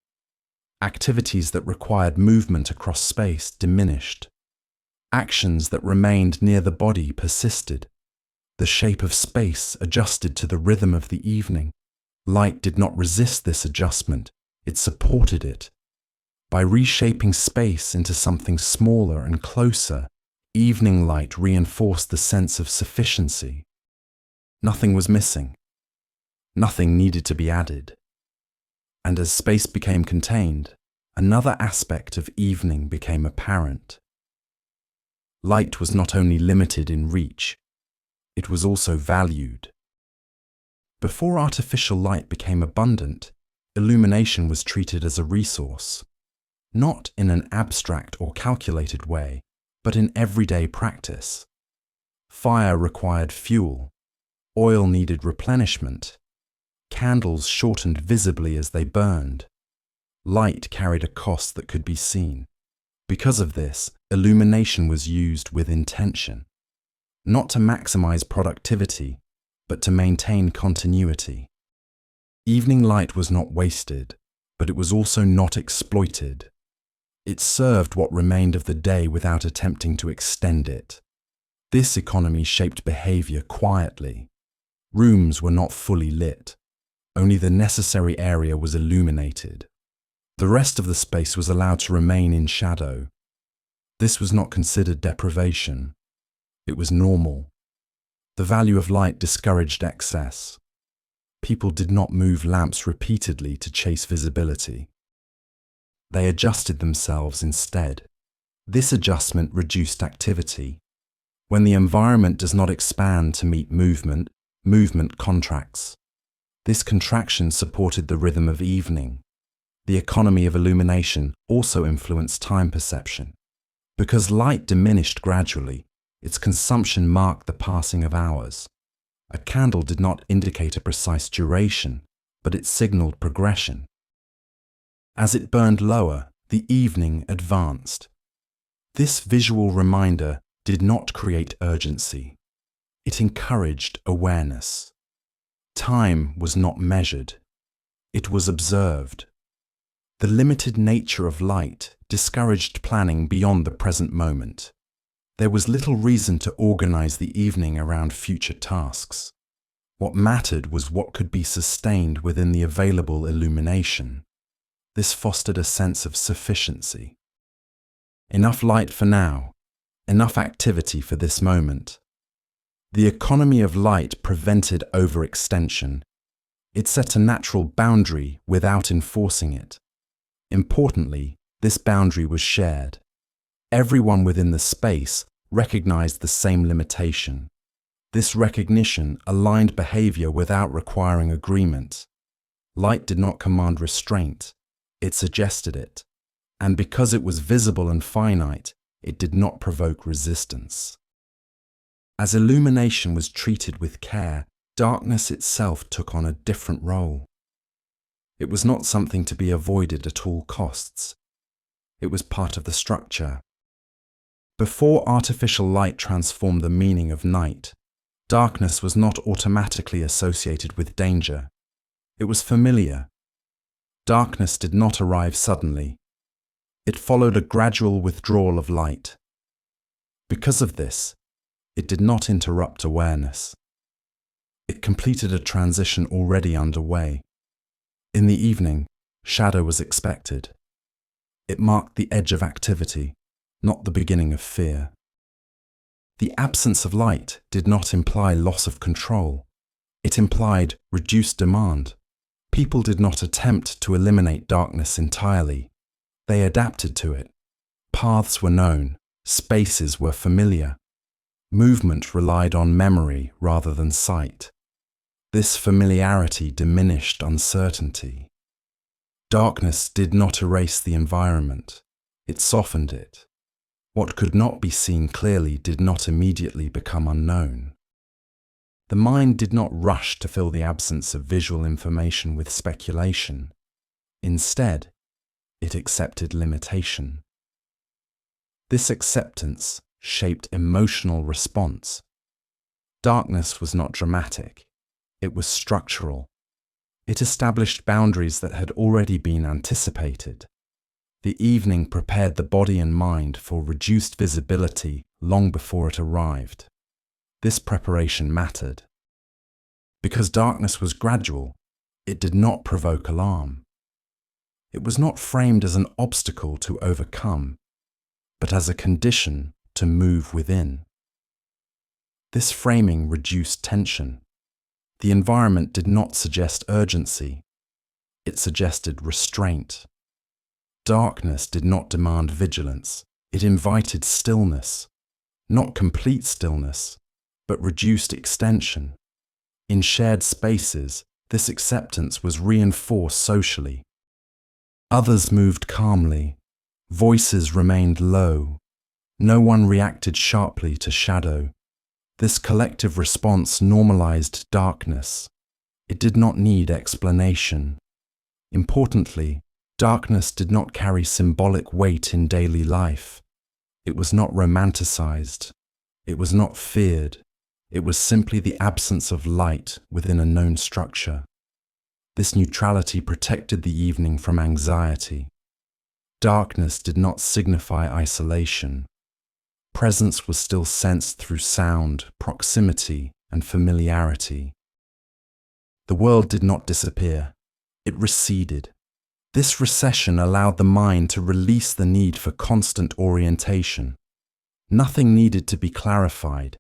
Speaker 1: Activities that required movement across space diminished. Actions that remained near the body persisted. The shape of space adjusted to the rhythm of the evening. Light did not resist this adjustment, it supported it. By reshaping space into something smaller and closer, evening light reinforced the sense of sufficiency. Nothing was missing. Nothing needed to be added. And as space became contained, another aspect of evening became apparent. Light was not only limited in reach, it was also valued. Before artificial light became abundant, illumination was treated as a resource, not in an abstract or calculated way, but in everyday practice. Fire required fuel, oil needed replenishment, candles shortened visibly as they burned. Light carried a cost that could be seen. Because of this, illumination was used with intention, not to maximize productivity, but to maintain continuity. Evening light was not wasted, but it was also not exploited. It served what remained of the day without attempting to extend it. This economy shaped behavior quietly. Rooms were not fully lit. Only the necessary area was illuminated. The rest of the space was allowed to remain in shadow. This was not considered deprivation. It was normal. The value of light discouraged excess. People did not move lamps repeatedly to chase visibility. They adjusted themselves instead. This adjustment reduced activity. When the environment does not expand to meet movement, movement contracts. This contraction supported the rhythm of evening. The economy of illumination also influenced time perception. Because light diminished gradually, its consumption marked the passing of hours. A candle did not indicate a precise duration, but it signaled progression. As it burned lower, the evening advanced. This visual reminder did not create urgency. It encouraged awareness. Time was not measured. It was observed. The limited nature of light discouraged planning beyond the present moment. There was little reason to organize the evening around future tasks. What mattered was what could be sustained within the available illumination. This fostered a sense of sufficiency. Enough light for now, enough activity for this moment. The economy of light prevented overextension. It set a natural boundary without enforcing it. Importantly, this boundary was shared. Everyone within the space recognized the same limitation. This recognition aligned behavior without requiring agreement. Light did not command restraint. It suggested it, and because it was visible and finite, it did not provoke resistance. As illumination was treated with care, darkness itself took on a different role. It was not something to be avoided at all costs. It was part of the structure. Before artificial light transformed the meaning of night, darkness was not automatically associated with danger. It was familiar. Darkness did not arrive suddenly. It followed a gradual withdrawal of light. Because of this, it did not interrupt awareness. It completed a transition already underway. In the evening, shadow was expected. It marked the edge of activity, not the beginning of fear. The absence of light did not imply loss of control. It implied reduced demand. People did not attempt to eliminate darkness entirely. They adapted to it. Paths were known. Spaces were familiar. Movement relied on memory rather than sight. This familiarity diminished uncertainty. Darkness did not erase the environment. It softened it. What could not be seen clearly did not immediately become unknown. The mind did not rush to fill the absence of visual information with speculation. Instead, it accepted limitation. This acceptance shaped emotional response. Darkness was not dramatic. It was structural. It established boundaries that had already been anticipated. The evening prepared the body and mind for reduced visibility long before it arrived. This preparation mattered. Because darkness was gradual, it did not provoke alarm. It was not framed as an obstacle to overcome, but as a condition to move within. This framing reduced tension. The environment did not suggest urgency. It suggested restraint. Darkness did not demand vigilance. It invited stillness. Not complete stillness, but reduced extension. In shared spaces, this acceptance was reinforced socially. Others moved calmly. Voices remained low. No one reacted sharply to shadow. This collective response normalized darkness. It did not need explanation. Importantly, darkness did not carry symbolic weight in daily life. It was not romanticized. It was not feared. It was simply the absence of light within a known structure. This neutrality protected the evening from anxiety. Darkness did not signify isolation. Presence was still sensed through sound, proximity, and familiarity. The world did not disappear. It receded. This recession allowed the mind to release the need for constant orientation. Nothing needed to be clarified.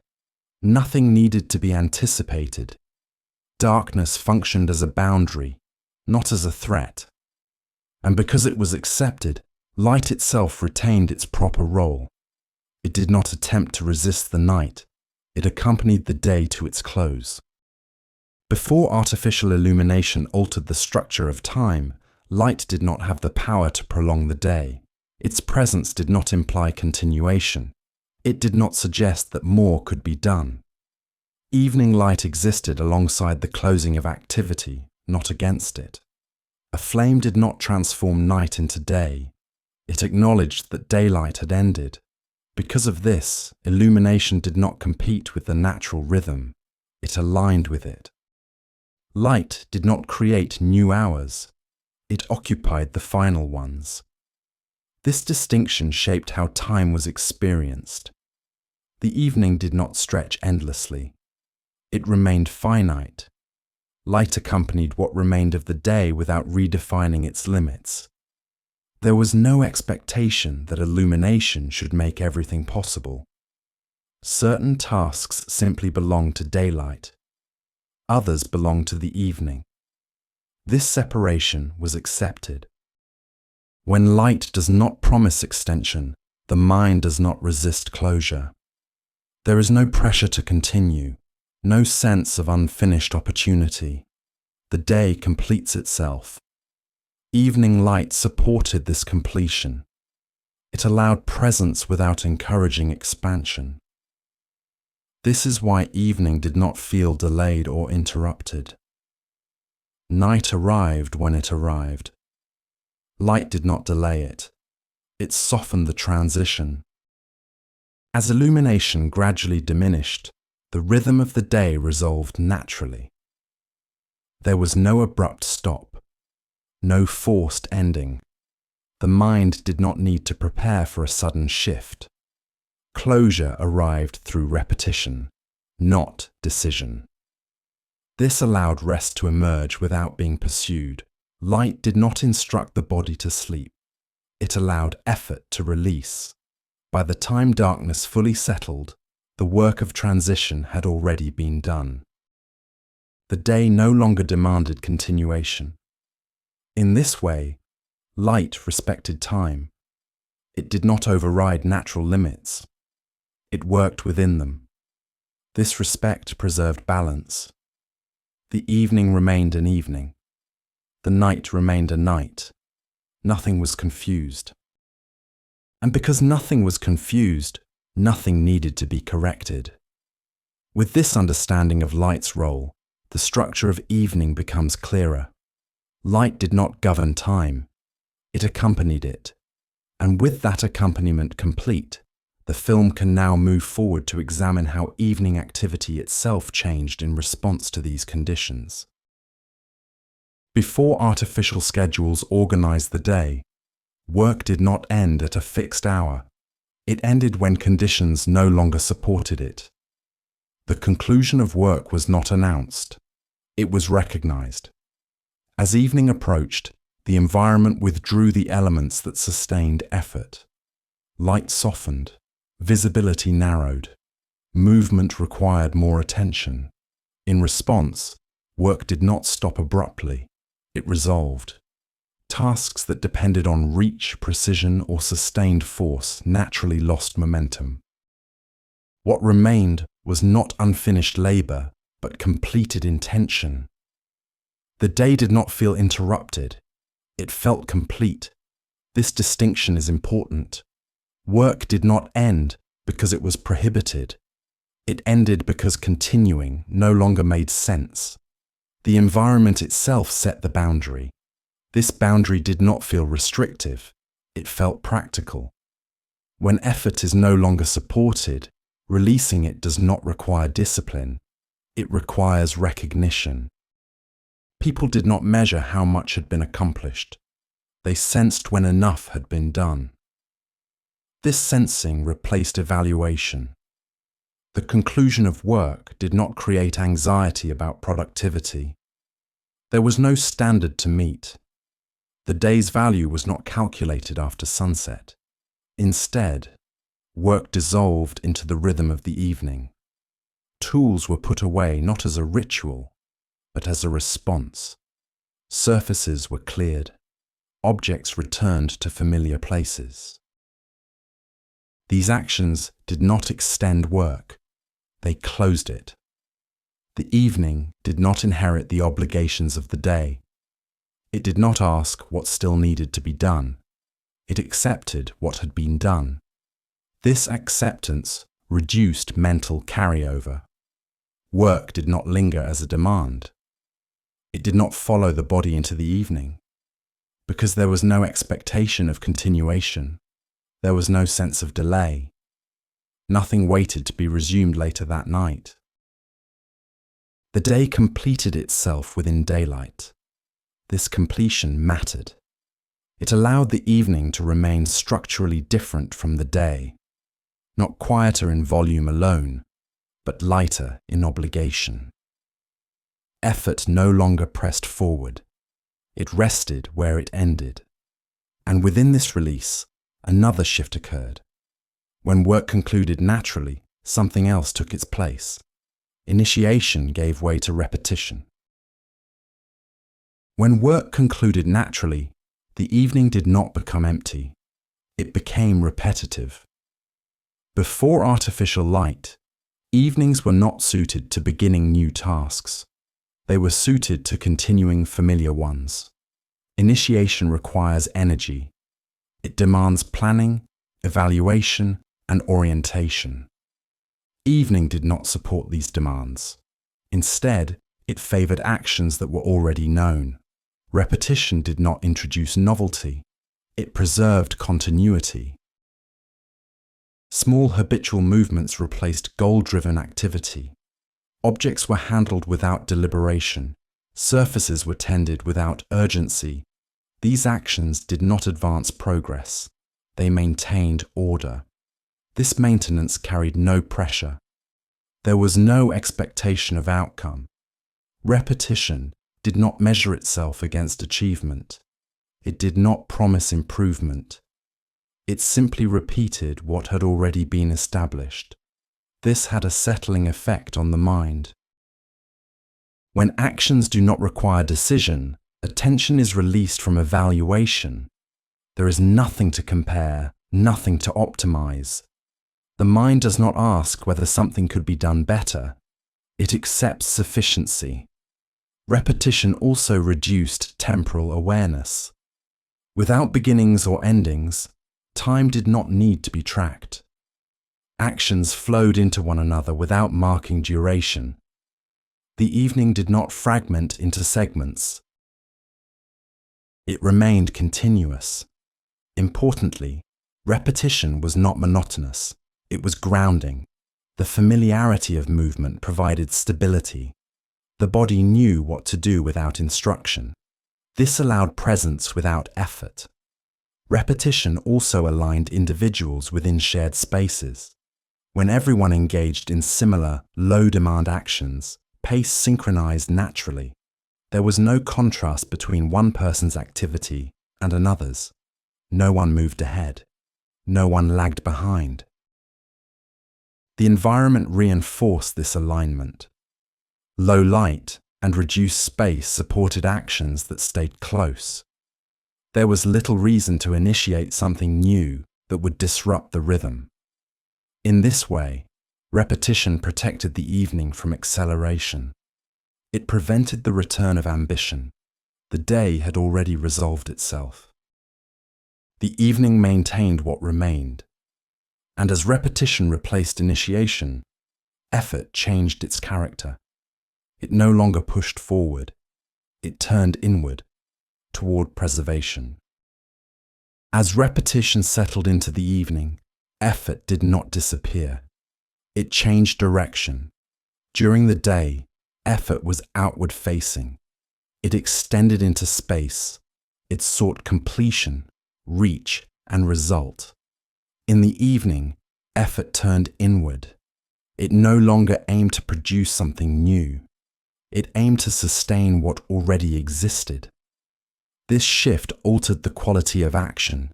Speaker 1: Nothing needed to be anticipated. Darkness functioned as a boundary, not as a threat. And because it was accepted, light itself retained its proper role. It did not attempt to resist the night. It accompanied the day to its close. Before artificial illumination altered the structure of time, light did not have the power to prolong the day. Its presence did not imply continuation. It did not suggest that more could be done. Evening light existed alongside the closing of activity, not against it. A flame did not transform night into day. It acknowledged that daylight had ended. Because of this, illumination did not compete with the natural rhythm. It aligned with it. Light did not create new hours. It occupied the final ones. This distinction shaped how time was experienced. The evening did not stretch endlessly. It remained finite. Light accompanied what remained of the day without redefining its limits. There was no expectation that illumination should make everything possible. Certain tasks simply belonged to daylight. Others belonged to the evening. This separation was accepted. When light does not promise extension, the mind does not resist closure. There is no pressure to continue, no sense of unfinished opportunity. The day completes itself. Evening light supported this completion. It allowed presence without encouraging expansion. This is why evening did not feel delayed or interrupted. Night arrived when it arrived. Light did not delay it. It softened the transition. As illumination gradually diminished, the rhythm of the day resolved naturally. There was no abrupt stop, no forced ending. The mind did not need to prepare for a sudden shift. Closure arrived through repetition, not decision. This allowed rest to emerge without being pursued. Light did not instruct the body to sleep. It allowed effort to release. By the time darkness fully settled, the work of transition had already been done. The day no longer demanded continuation. In this way, light respected time. It did not override natural limits. It worked within them. This respect preserved balance. The evening remained an evening. The night remained a night. Nothing was confused. And because nothing was confused, nothing needed to be corrected. With this understanding of light's role, the structure of evening becomes clearer. Light did not govern time. It accompanied it. And with that accompaniment complete, the film can now move forward to examine how evening activity itself changed in response to these conditions. Before artificial schedules organized the day, work did not end at a fixed hour. It ended when conditions no longer supported it. The conclusion of work was not announced. It was recognized. As evening approached, the environment withdrew the elements that sustained effort. Light softened. Visibility narrowed. Movement required more attention. In response, work did not stop abruptly. It resolved. Tasks that depended on reach, precision, or sustained force naturally lost momentum. What remained was not unfinished labor, but completed intention. The day did not feel interrupted. It felt complete. This distinction is important. Work did not end because it was prohibited. It ended because continuing no longer made sense. The environment itself set the boundary. This boundary did not feel restrictive. It felt practical. When effort is no longer supported, releasing it does not require discipline. It requires recognition. People did not measure how much had been accomplished. They sensed when enough had been done. This sensing replaced evaluation. The conclusion of work did not create anxiety about productivity. There was no standard to meet. The day's value was not calculated after sunset. Instead, work dissolved into the rhythm of the evening. Tools were put away not as a ritual, but as a response. Surfaces were cleared. Objects returned to familiar places. These actions did not extend work. They closed it. The evening did not inherit the obligations of the day. It did not ask what still needed to be done. It accepted what had been done. This acceptance reduced mental carryover. Work did not linger as a demand. It did not follow the body into the evening. Because there was no expectation of continuation, there was no sense of delay. Nothing waited to be resumed later that night. The day completed itself within daylight. This completion mattered. It allowed the evening to remain structurally different from the day, not quieter in volume alone, but lighter in obligation. Effort no longer pressed forward. It rested where it ended. And within this release, another shift occurred. When work concluded naturally, something else took its place. Initiation gave way to repetition. When work concluded naturally, the evening did not become empty. It became repetitive. Before artificial light, evenings were not suited to beginning new tasks. They were suited to continuing familiar ones. Initiation requires energy. It demands planning, evaluation, and orientation. Evening did not support these demands. Instead, it favored actions that were already known. Repetition did not introduce novelty. It preserved continuity. Small habitual movements replaced goal-driven activity. Objects were handled without deliberation. Surfaces were tended without urgency. These actions did not advance progress. They maintained order. This maintenance carried no pressure. There was no expectation of outcome. Repetition did not measure itself against achievement. It did not promise improvement. It simply repeated what had already been established. This had a settling effect on the mind. When actions do not require decision, attention is released from evaluation. There is nothing to compare, nothing to optimize. The mind does not ask whether something could be done better. It accepts sufficiency. Repetition also reduced temporal awareness. Without beginnings or endings, time did not need to be tracked. Actions flowed into one another without marking duration. The evening did not fragment into segments. It remained continuous. Importantly, repetition was not monotonous. It was grounding. The familiarity of movement provided stability. The body knew what to do without instruction. This allowed presence without effort. Repetition also aligned individuals within shared spaces. When everyone engaged in similar, low-demand actions, pace synchronized naturally. There was no contrast between one person's activity and another's. No one moved ahead. No one lagged behind. The environment reinforced this alignment. Low light and reduced space supported actions that stayed close. There was little reason to initiate something new that would disrupt the rhythm. In this way, repetition protected the evening from acceleration. It prevented the return of ambition. The day had already resolved itself. The evening maintained what remained. And as repetition replaced initiation, effort changed its character. It no longer pushed forward. It turned inward, toward preservation. As repetition settled into the evening, effort did not disappear. It changed direction. During the day, effort was outward-facing. It extended into space. It sought completion, reach, and result. In the evening, effort turned inward. It no longer aimed to produce something new. It aimed to sustain what already existed. This shift altered the quality of action.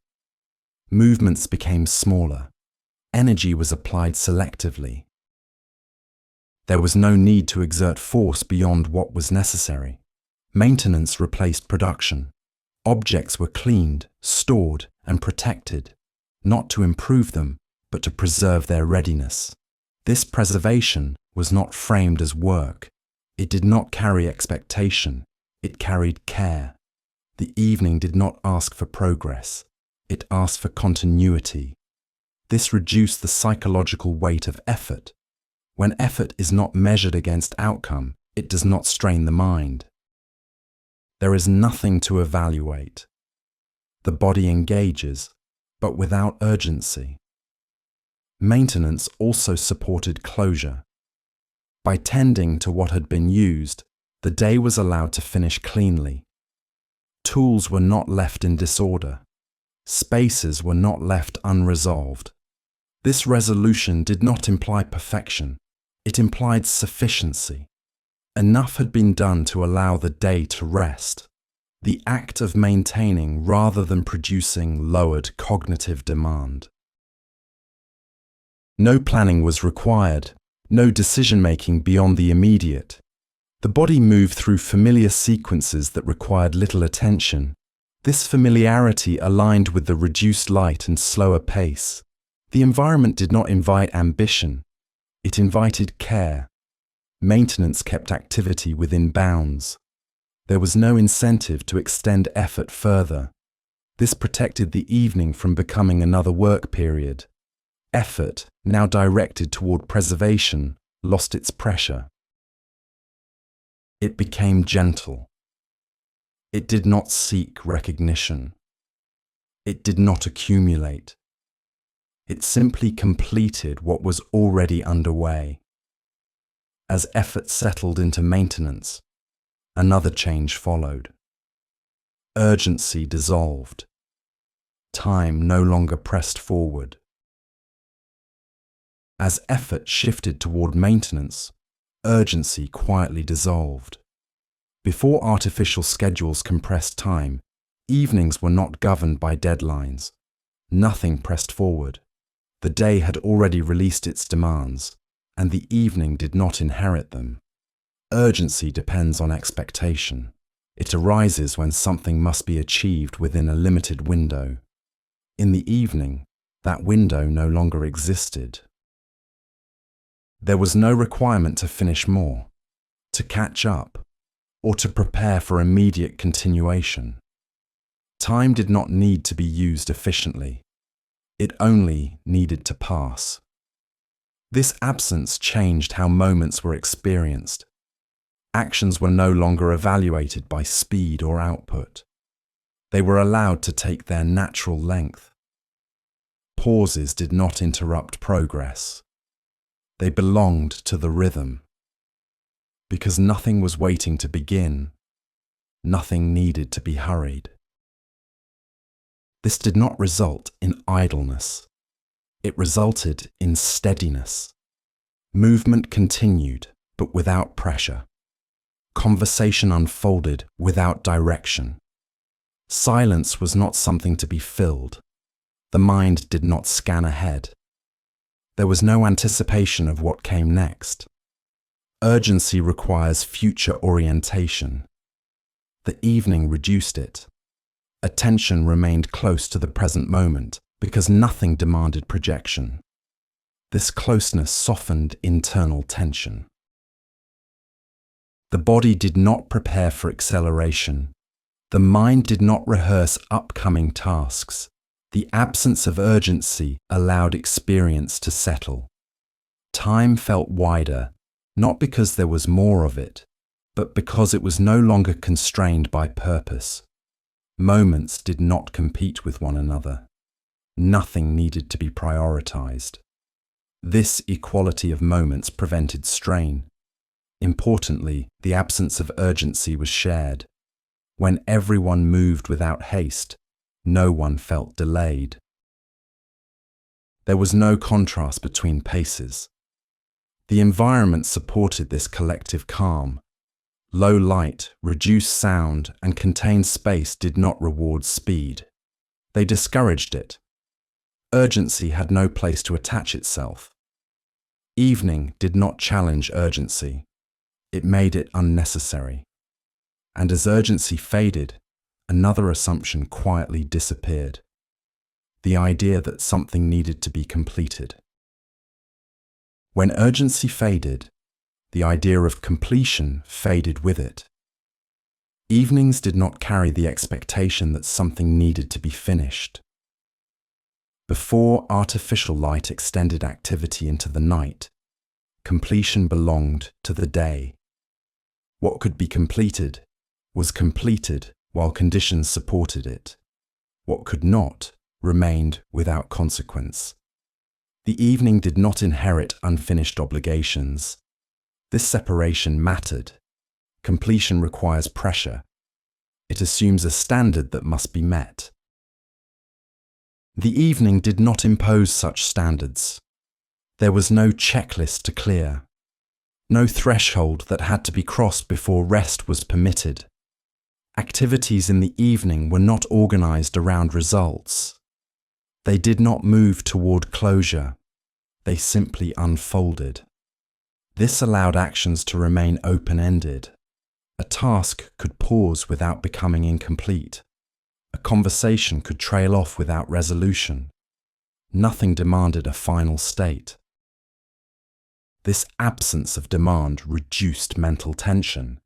Speaker 1: Movements became smaller. Energy was applied selectively. There was no need to exert force beyond what was necessary. Maintenance replaced production. Objects were cleaned, stored, and protected, not to improve them, but to preserve their readiness. This preservation was not framed as work. It did not carry expectation. It carried care. The evening did not ask for progress. It asked for continuity. This reduced the psychological weight of effort. When effort is not measured against outcome, it does not strain the mind. There is nothing to evaluate. The body engages, but without urgency. Maintenance also supported closure. By tending to what had been used, the day was allowed to finish cleanly. Tools were not left in disorder. Spaces were not left unresolved. This resolution did not imply perfection. It implied sufficiency. Enough had been done to allow the day to rest. The act of maintaining rather than producing lowered cognitive demand. No planning was required, no decision-making beyond the immediate. The body moved through familiar sequences that required little attention. This familiarity aligned with the reduced light and slower pace. The environment did not invite ambition. It invited care. Maintenance kept activity within bounds. There was no incentive to extend effort further. This protected the evening from becoming another work period. Effort, now directed toward preservation, lost its pressure. It became gentle. It did not seek recognition. It did not accumulate. It simply completed what was already underway. As effort settled into maintenance, another change followed. Urgency dissolved. Time no longer pressed forward. As effort shifted toward maintenance, urgency quietly dissolved. Before artificial schedules compressed time, evenings were not governed by deadlines. Nothing pressed forward. The day had already released its demands, and the evening did not inherit them. Urgency depends on expectation. It arises when something must be achieved within a limited window. In the evening, that window no longer existed. There was no requirement to finish more, to catch up, or to prepare for immediate continuation. Time did not need to be used efficiently. It only needed to pass. This absence changed how moments were experienced. Actions were no longer evaluated by speed or output. They were allowed to take their natural length. Pauses did not interrupt progress. They belonged to the rhythm. Because nothing was waiting to begin, nothing needed to be hurried. This did not result in idleness. It resulted in steadiness. Movement continued, but without pressure. Conversation unfolded without direction. Silence was not something to be filled. The mind did not scan ahead. There was no anticipation of what came next. Urgency requires future orientation. The evening reduced it. Attention remained close to the present moment because nothing demanded projection. This closeness softened internal tension. The body did not prepare for acceleration. The mind did not rehearse upcoming tasks. The absence of urgency allowed experience to settle. Time felt wider, not because there was more of it, but because it was no longer constrained by purpose. Moments did not compete with one another. Nothing needed to be prioritized. This equality of moments prevented strain. Importantly, the absence of urgency was shared. When everyone moved without haste, no one felt delayed. There was no contrast between paces. The environment supported this collective calm. Low light, reduced sound, and contained space did not reward speed. They discouraged it. Urgency had no place to attach itself. Evening did not challenge urgency. It made it unnecessary. And as urgency faded, another assumption quietly disappeared. The idea that something needed to be completed. When urgency faded, the idea of completion faded with it. Evenings did not carry the expectation that something needed to be finished. Before artificial light extended activity into the night, completion belonged to the day. What could be completed was completed while conditions supported it. What could not remained without consequence. The evening did not inherit unfinished obligations. This separation mattered. Completion requires pressure. It assumes a standard that must be met. The evening did not impose such standards. There was no checklist to clear, no threshold that had to be crossed before rest was permitted. Activities in the evening were not organized around results. They did not move toward closure. They simply unfolded. This allowed actions to remain open-ended. A task could pause without becoming incomplete. A conversation could trail off without resolution. Nothing demanded a final state. This absence of demand reduced mental tension.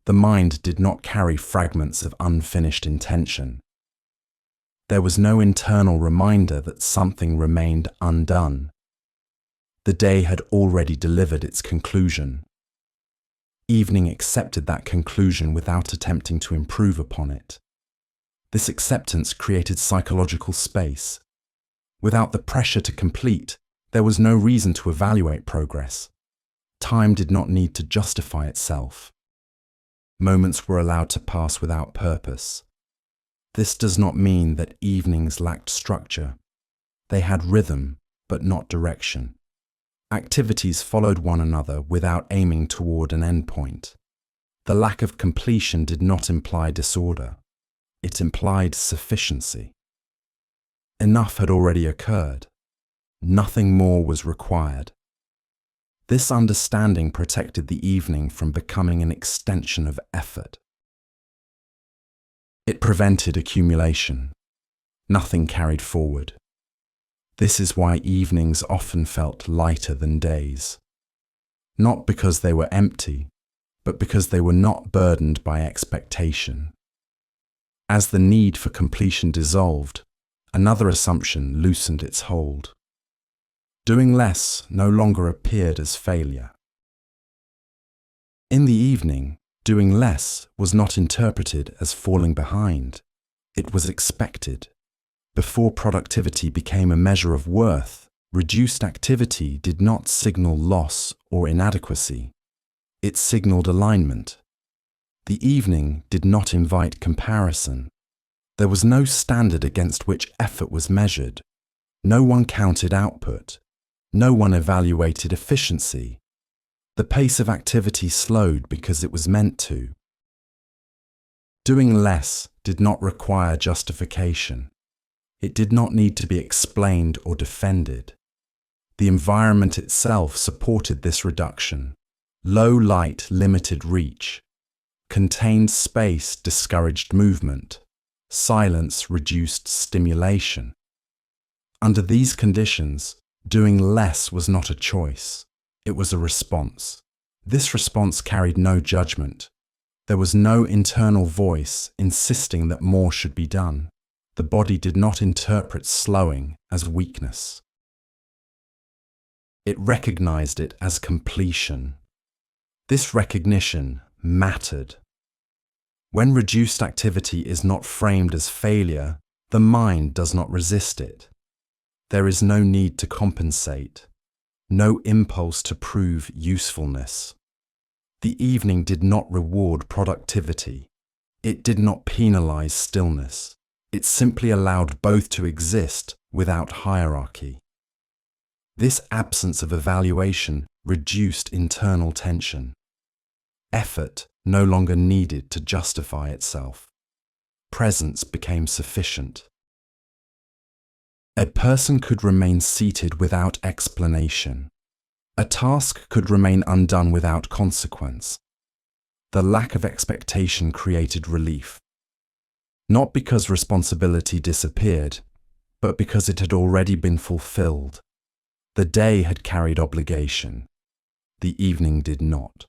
Speaker 1: The mind did not carry fragments of unfinished intention. There was no internal reminder that something remained undone. The day had already delivered its conclusion. Evening accepted that conclusion without attempting to improve upon it. This acceptance created psychological space. Without the pressure to complete, there was no reason to evaluate progress. Time did not need to justify itself. Moments were allowed to pass without purpose. This does not mean that evenings lacked structure. They had rhythm, but not direction. Activities followed one another without aiming toward an endpoint. The lack of completion did not imply disorder. It implied sufficiency. Enough had already occurred. Nothing more was required. This understanding protected the evening from becoming an extension of effort. It prevented accumulation. Nothing carried forward. This is why evenings often felt lighter than days. Not because they were empty, but because they were not burdened by expectation. As the need for completion dissolved, another assumption loosened its hold. Doing less no longer appeared as failure. In the evening, doing less was not interpreted as falling behind. It was expected. Before productivity became a measure of worth, reduced activity did not signal loss or inadequacy. It signaled alignment. The evening did not invite comparison. There was no standard against which effort was measured. No one counted output. No one evaluated efficiency. The pace of activity slowed because it was meant to. Doing less did not require justification. It did not need to be explained or defended. The environment itself supported this reduction. Low light limited reach. Contained space discouraged movement. Silence reduced stimulation. Under these conditions, doing less was not a choice. It was a response. This response carried no judgment. There was no internal voice insisting that more should be done. The body did not interpret slowing as weakness. It recognized it as completion. This recognition mattered. When reduced activity is not framed as failure, the mind does not resist it. There is no need to compensate, no impulse to prove usefulness. The evening did not reward productivity. It did not penalize stillness. It simply allowed both to exist without hierarchy. This absence of evaluation reduced internal tension. Effort no longer needed to justify itself. Presence became sufficient. A person could remain seated without explanation. A task could remain undone without consequence. The lack of expectation created relief. Not because responsibility disappeared, but because it had already been fulfilled. The day had carried obligation. The evening did not.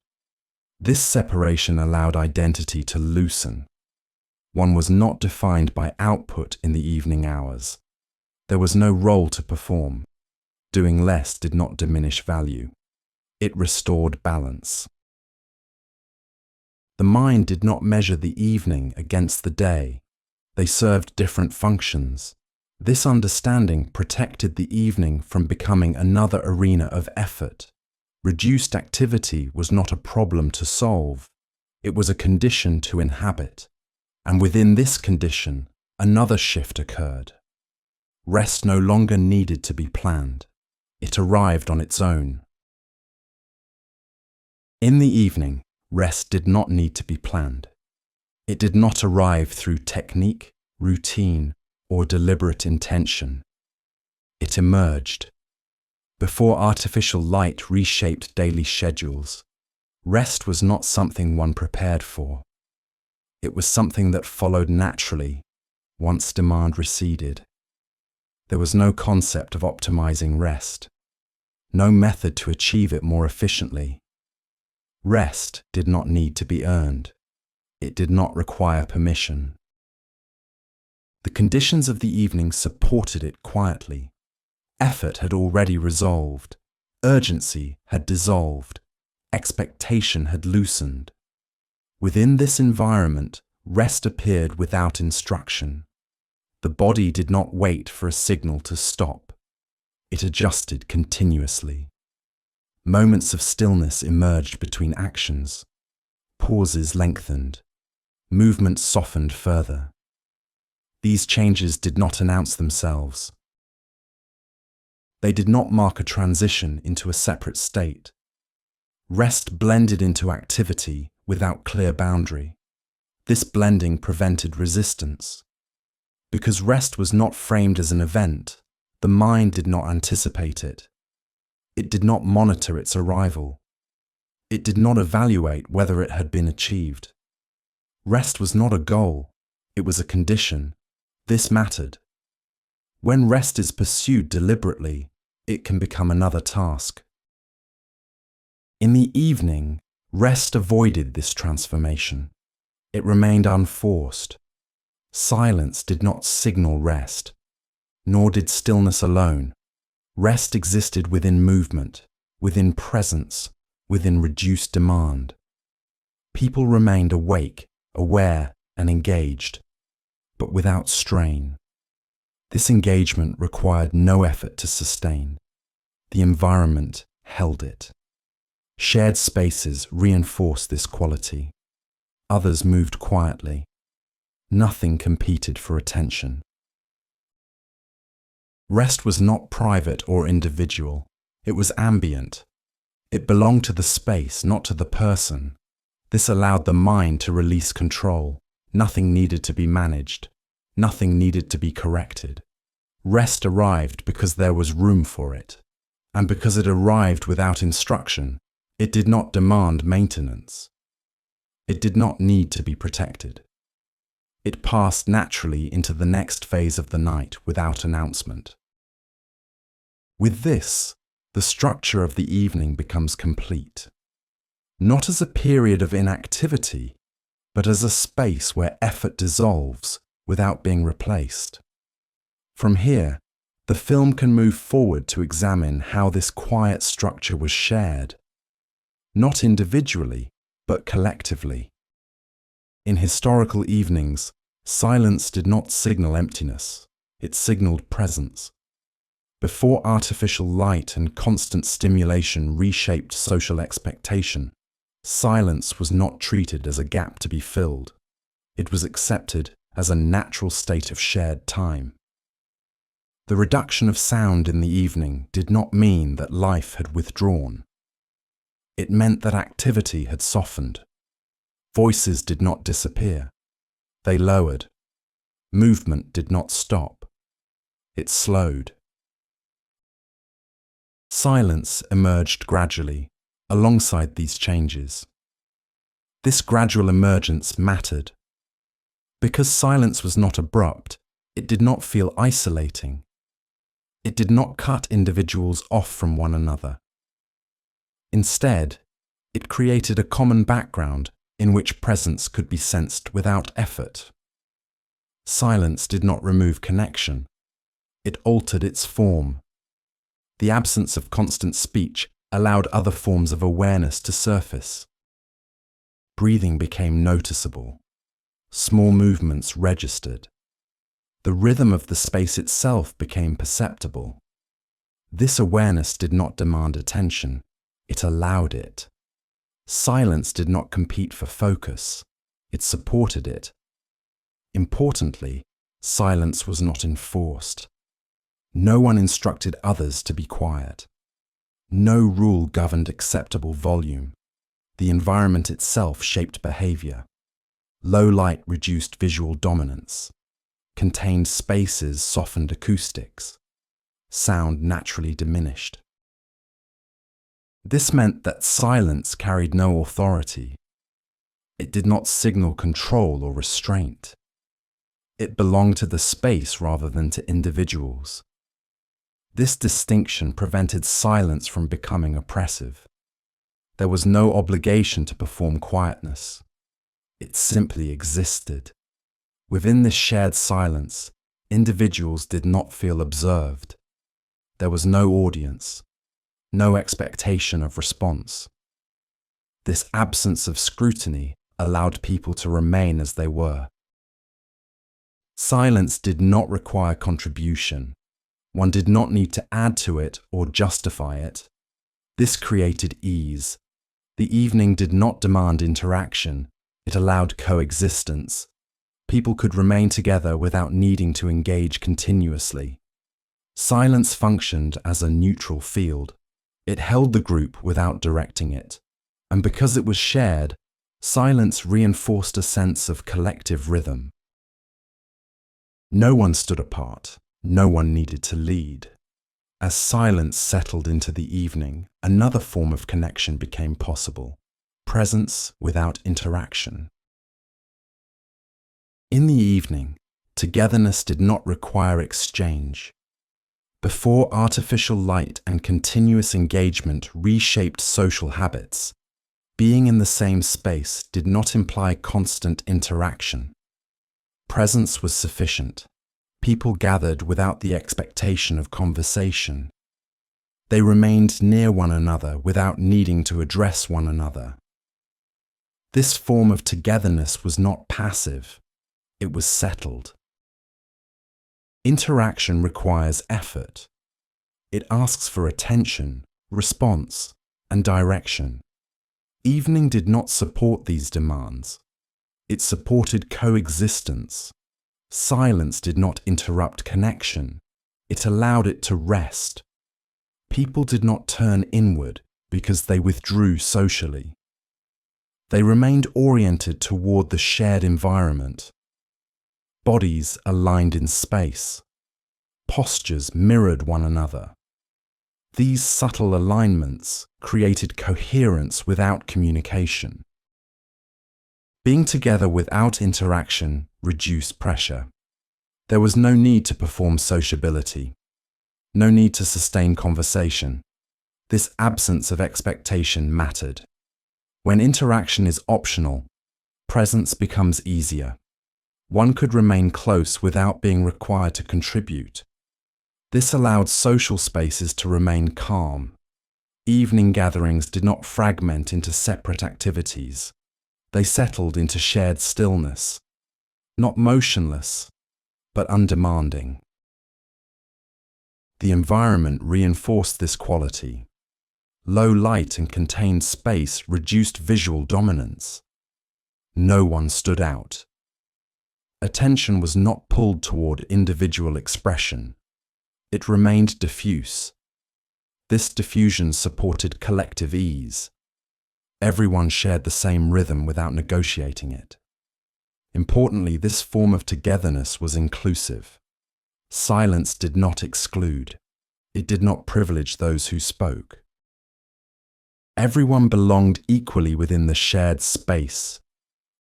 Speaker 1: This separation allowed identity to loosen. One was not defined by output in the evening hours. There was no role to perform. Doing less did not diminish value. It restored balance. The mind did not measure the evening against the day. They served different functions. This understanding protected the evening from becoming another arena of effort. Reduced activity was not a problem to solve. It was a condition to inhabit. And within this condition, another shift occurred. Rest no longer needed to be planned. It arrived on its own. In the evening, rest did not need to be planned. It did not arrive through technique, routine, or deliberate intention. It emerged. Before artificial light reshaped daily schedules, rest was not something one prepared for. It was something that followed naturally once demand receded. There was no concept of optimizing rest, no method to achieve it more efficiently. Rest did not need to be earned. It did not require permission. The conditions of the evening supported it quietly. Effort had already resolved. Urgency had dissolved. Expectation had loosened. Within this environment, rest appeared without instruction. The body did not wait for a signal to stop. It adjusted continuously. Moments of stillness emerged between actions. Pauses lengthened. Movement softened further. These changes did not announce themselves. They did not mark a transition into a separate state. Rest blended into activity without clear boundary. This blending prevented resistance. Because rest was not framed as an event, the mind did not anticipate it. It did not monitor its arrival. It did not evaluate whether it had been achieved. Rest was not a goal, it was a condition. This mattered. When rest is pursued deliberately, it can become another task. In the evening, rest avoided this transformation. It remained unforced. Silence did not signal rest, nor did stillness alone. Rest existed within movement, within presence, within reduced demand. People remained awake, aware, and engaged, but without strain. This engagement required no effort to sustain. The environment held it. Shared spaces reinforced this quality. Others moved quietly. Nothing competed for attention. Rest was not private or individual. It was ambient. It belonged to the space, not to the person. This allowed the mind to release control. Nothing needed to be managed. Nothing needed to be corrected. Rest arrived because there was room for it. And because it arrived without instruction, it did not demand maintenance. It did not need to be protected. It passed naturally into the next phase of the night without announcement. With this, the structure of the evening becomes complete. Not as a period of inactivity, but as a space where effort dissolves without being replaced. From here, the film can move forward to examine how this quiet structure was shared, not individually, but collectively. In historical evenings, silence did not signal emptiness, it signaled presence. Before artificial light and constant stimulation reshaped social expectation, silence was not treated as a gap to be filled. It was accepted as a natural state of shared time. The reduction of sound in the evening did not mean that life had withdrawn. It meant that activity had softened. Voices did not disappear. They lowered. Movement did not stop. It slowed. Silence emerged gradually, alongside these changes. This gradual emergence mattered. Because silence was not abrupt, it did not feel isolating. It did not cut individuals off from one another. Instead, it created a common background in which presence could be sensed without effort. Silence did not remove connection. It altered its form. The absence of constant speech allowed other forms of awareness to surface. Breathing became noticeable. Small movements registered. The rhythm of the space itself became perceptible. This awareness did not demand attention. It allowed it. Silence did not compete for focus. It supported it. Importantly, silence was not enforced. No one instructed others to be quiet. No rule governed acceptable volume. The environment itself shaped behavior. Low light reduced visual dominance. Contained spaces softened acoustics. Sound naturally diminished. This meant that silence carried no authority. It did not signal control or restraint. It belonged to the space rather than to individuals. This distinction prevented silence from becoming oppressive. There was no obligation to perform quietness. It simply existed. Within this shared silence, individuals did not feel observed. There was no audience, no expectation of response. This absence of scrutiny allowed people to remain as they were. Silence did not require contribution. One did not need to add to it or justify it. This created ease. The evening did not demand interaction. It allowed coexistence. People could remain together without needing to engage continuously. Silence functioned as a neutral field. It held the group without directing it. And because it was shared, silence reinforced a sense of collective rhythm. No one stood apart. No one needed to lead. As silence settled into the evening, another form of connection became possible: presence without interaction. In the evening, togetherness did not require exchange. Before artificial light and continuous engagement reshaped social habits, being in the same space did not imply constant interaction. Presence was sufficient. People gathered without the expectation of conversation. They remained near one another without needing to address one another. This form of togetherness was not passive. It was settled. Interaction requires effort. It asks for attention, response, and direction. Evening did not support these demands. It supported coexistence. Silence did not interrupt connection. It allowed it to rest. People did not turn inward because they withdrew socially. They remained oriented toward the shared environment. Bodies aligned in space. Postures mirrored one another. These subtle alignments created coherence without communication. Being together without interaction reduced pressure. There was no need to perform sociability, no need to sustain conversation. This absence of expectation mattered. When interaction is optional, presence becomes easier. One could remain close without being required to contribute. This allowed social spaces to remain calm. Evening gatherings did not fragment into separate activities. They settled into shared stillness, not motionless, but undemanding. The environment reinforced this quality. Low light and contained space reduced visual dominance. No one stood out. Attention was not pulled toward individual expression. It remained diffuse. This diffusion supported collective ease. Everyone shared the same rhythm without negotiating it. Importantly, this form of togetherness was inclusive. Silence did not exclude. It did not privilege those who spoke. Everyone belonged equally within the shared space.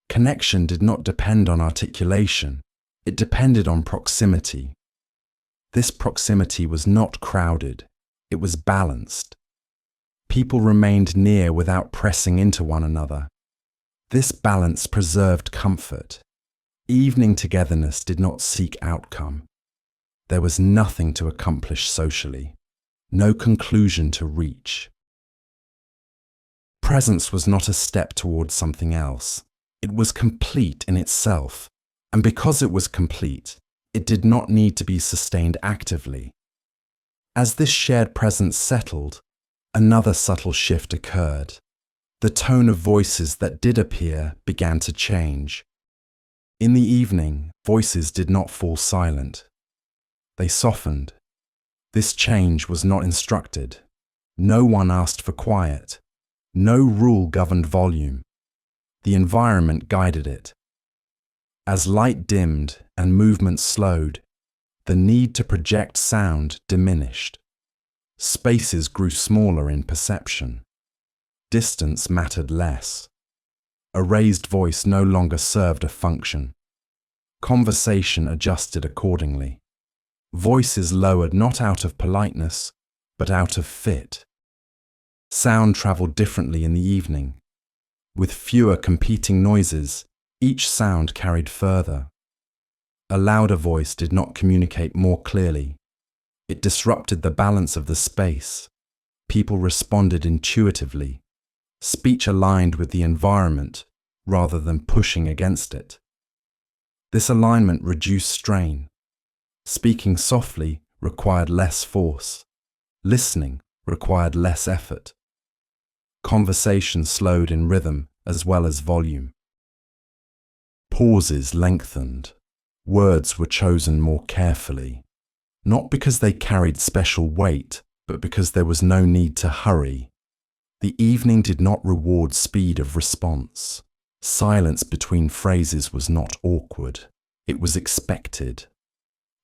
Speaker 1: Connection did not depend on articulation. It depended on proximity. This proximity was not crowded. It was balanced. People remained near without pressing into one another. This balance preserved comfort. Evening togetherness did not seek outcome. There was nothing to accomplish socially, no conclusion to reach. Presence was not a step towards something else. It was complete in itself, and because it was complete, it did not need to be sustained actively. As this shared presence settled, another subtle shift occurred. The tone of voices that did appear began to change. In the evening, voices did not fall silent. They softened. This change was not instructed. No one asked for quiet. No rule governed volume. The environment guided it. As light dimmed and movement slowed, the need to project sound diminished. Spaces grew smaller in perception. Distance mattered less. A raised voice no longer served a function. Conversation adjusted accordingly. Voices lowered not out of politeness, but out of fit. Sound traveled differently in the evening. With fewer competing noises, Each sound carried further. A louder voice did not communicate more clearly. It disrupted the balance of the space. People responded intuitively. Speech aligned with the environment rather than pushing against it. This alignment reduced strain. Speaking softly required less force. Listening required less effort. Conversation slowed in rhythm as well as volume. Pauses lengthened. Words were chosen more carefully, not because they carried special weight, but because there was no need to hurry. The evening did not reward speed of response. Silence between phrases was not awkward. It was expected.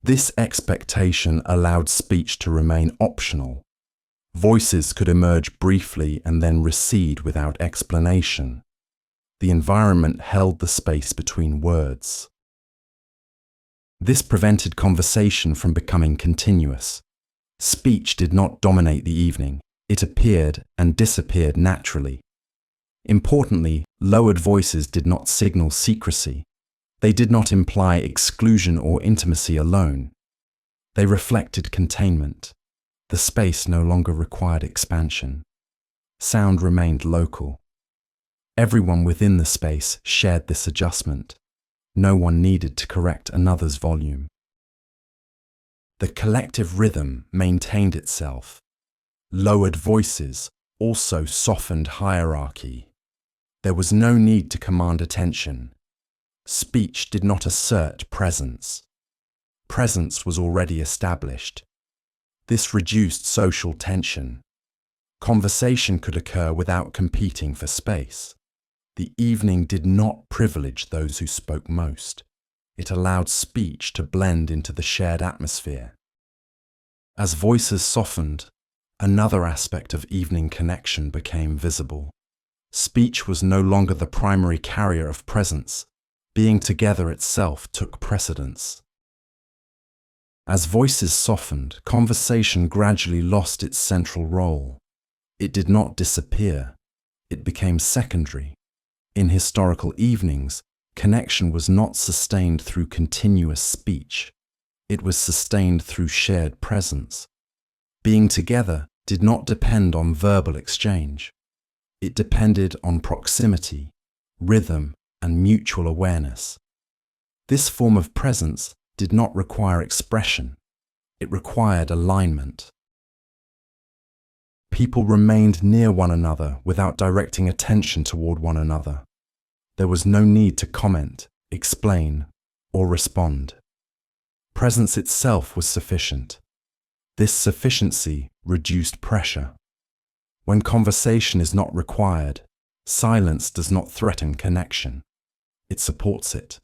Speaker 1: This expectation allowed speech to remain optional. Voices could emerge briefly and then recede without explanation. The environment held the space between words. This prevented conversation from becoming continuous. Speech did not dominate the evening. It appeared and disappeared naturally. Importantly, lowered voices did not signal secrecy. They did not imply exclusion or intimacy alone. They reflected containment. The space no longer required expansion. Sound remained local. Everyone within the space shared this adjustment. No one needed to correct another's volume. The collective rhythm maintained itself. Lowered voices also softened hierarchy. There was no need to command attention. Speech did not assert presence. Presence was already established. This reduced social tension. Conversation could occur without competing for space. The evening did not privilege those who spoke most. It allowed speech to blend into the shared atmosphere. As voices softened, another aspect of evening connection became visible. Speech was no longer the primary carrier of presence. Being together itself took precedence. As voices softened, conversation gradually lost its central role. It did not disappear. It became secondary. In historical evenings, connection was not sustained through continuous speech. It was sustained through shared presence. Being together did not depend on verbal exchange. It depended on proximity, rhythm, and mutual awareness. This form of presence did not require expression. It required alignment. People remained near one another without directing attention toward one another. There was no need to comment, explain, or respond. Presence itself was sufficient. This sufficiency reduced pressure. When conversation is not required, silence does not threaten connection. It supports it.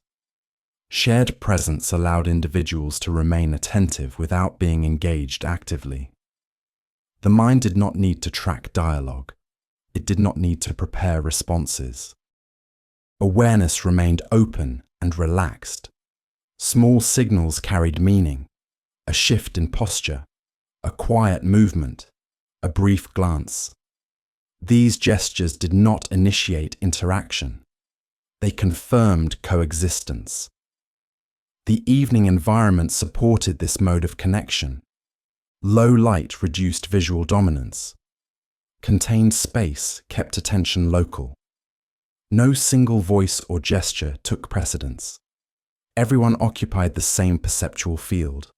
Speaker 1: Shared presence allowed individuals to remain attentive without being engaged actively. The mind did not need to track dialogue. It did not need to prepare responses. Awareness remained open and relaxed. Small signals carried meaning. A shift in posture, a quiet movement, a brief glance. These gestures did not initiate interaction. They confirmed coexistence. The evening environment supported this mode of connection. Low light reduced visual dominance. Contained space kept attention local. No single voice or gesture took precedence. Everyone occupied the same perceptual field.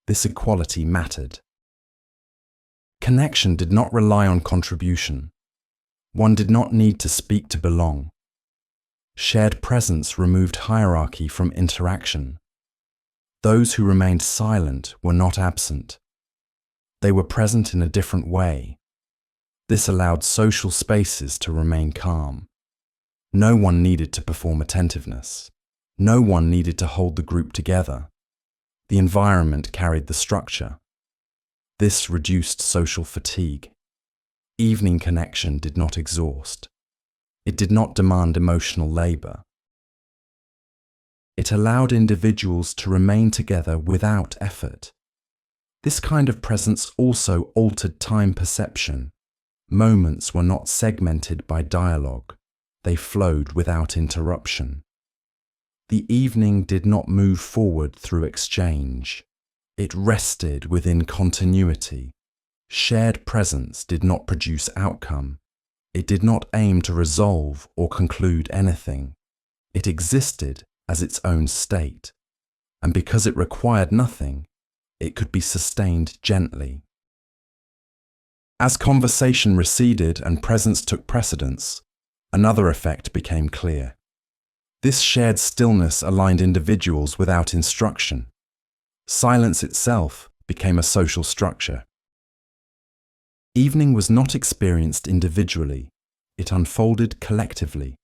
Speaker 1: This equality mattered. Connection did not rely on contribution. One did not need to speak to belong. Shared presence removed hierarchy from interaction. Those who remained silent were not absent. They were present in a different way. This allowed social spaces to remain calm. No one needed to perform attentiveness. No one needed to hold the group together. The environment carried the structure. This reduced social fatigue. Evening connection did not exhaust. It did not demand emotional labor. It allowed individuals to remain together without effort. This kind of presence also altered time perception. Moments were not segmented by dialogue. They flowed without interruption. The evening did not move forward through exchange. It rested within continuity. Shared presence did not produce outcome. It did not aim to resolve or conclude anything. It existed as its own state. And because it required nothing, it could be sustained gently. As conversation receded and presence took precedence, another effect became clear. This shared stillness aligned individuals without instruction. Silence itself became a social structure. Evening was not experienced individually, it unfolded collectively.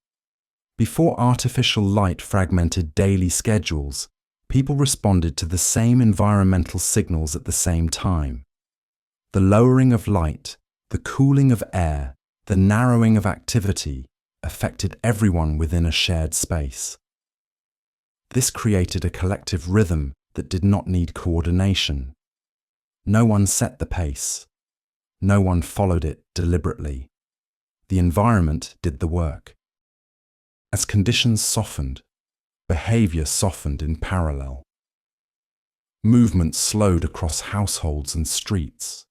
Speaker 1: Before artificial light fragmented daily schedules, people responded to the same environmental signals at the same time. The lowering of light, the cooling of air, the narrowing of activity affected everyone within a shared space. This created a collective rhythm that did not need coordination. No one set the pace. No one followed it deliberately. The environment did the work. As conditions softened, behavior softened in parallel. Movement slowed across households and streets.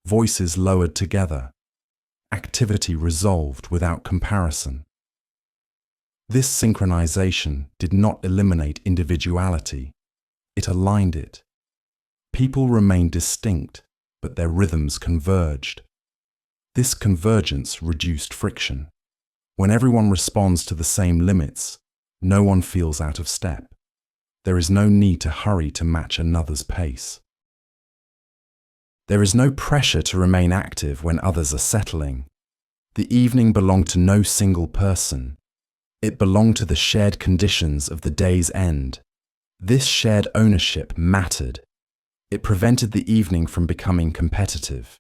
Speaker 1: Voices lowered together. Activity resolved without comparison. This synchronization did not eliminate individuality. It aligned it. People remained distinct, but their rhythms converged. This convergence reduced friction. When everyone responds to the same limits, no one feels out of step. There is no need to hurry to match another's pace. There is no pressure to remain active when others are settling. The evening belonged to no single person. It belonged to the shared conditions of the day's end. This shared ownership mattered. It prevented the evening from becoming competitive.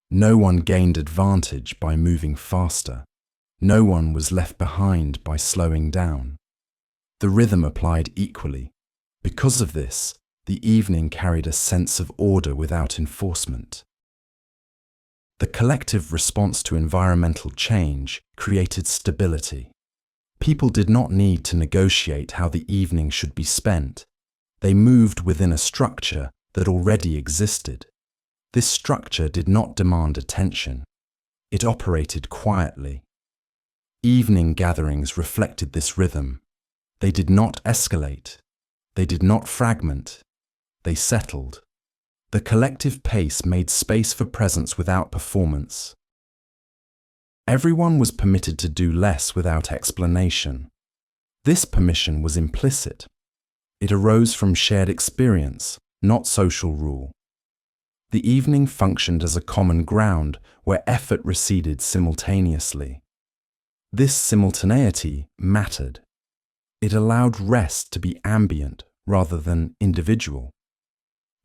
Speaker 1: No one gained advantage by moving faster. No one was left behind by slowing down. The rhythm applied equally. Because of this, the evening carried a sense of order without enforcement. The collective response to environmental change created stability. People did not need to negotiate how the evening should be spent. They moved within a structure that already existed. This structure did not demand attention. It operated quietly. Evening gatherings reflected this rhythm. They did not escalate. They did not fragment. They settled. The collective pace made space for presence without performance. Everyone was permitted to do less without explanation. This permission was implicit. It arose from shared experience, not social rule. The evening functioned as a common ground where effort receded simultaneously. This simultaneity mattered. It allowed rest to be ambient rather than individual.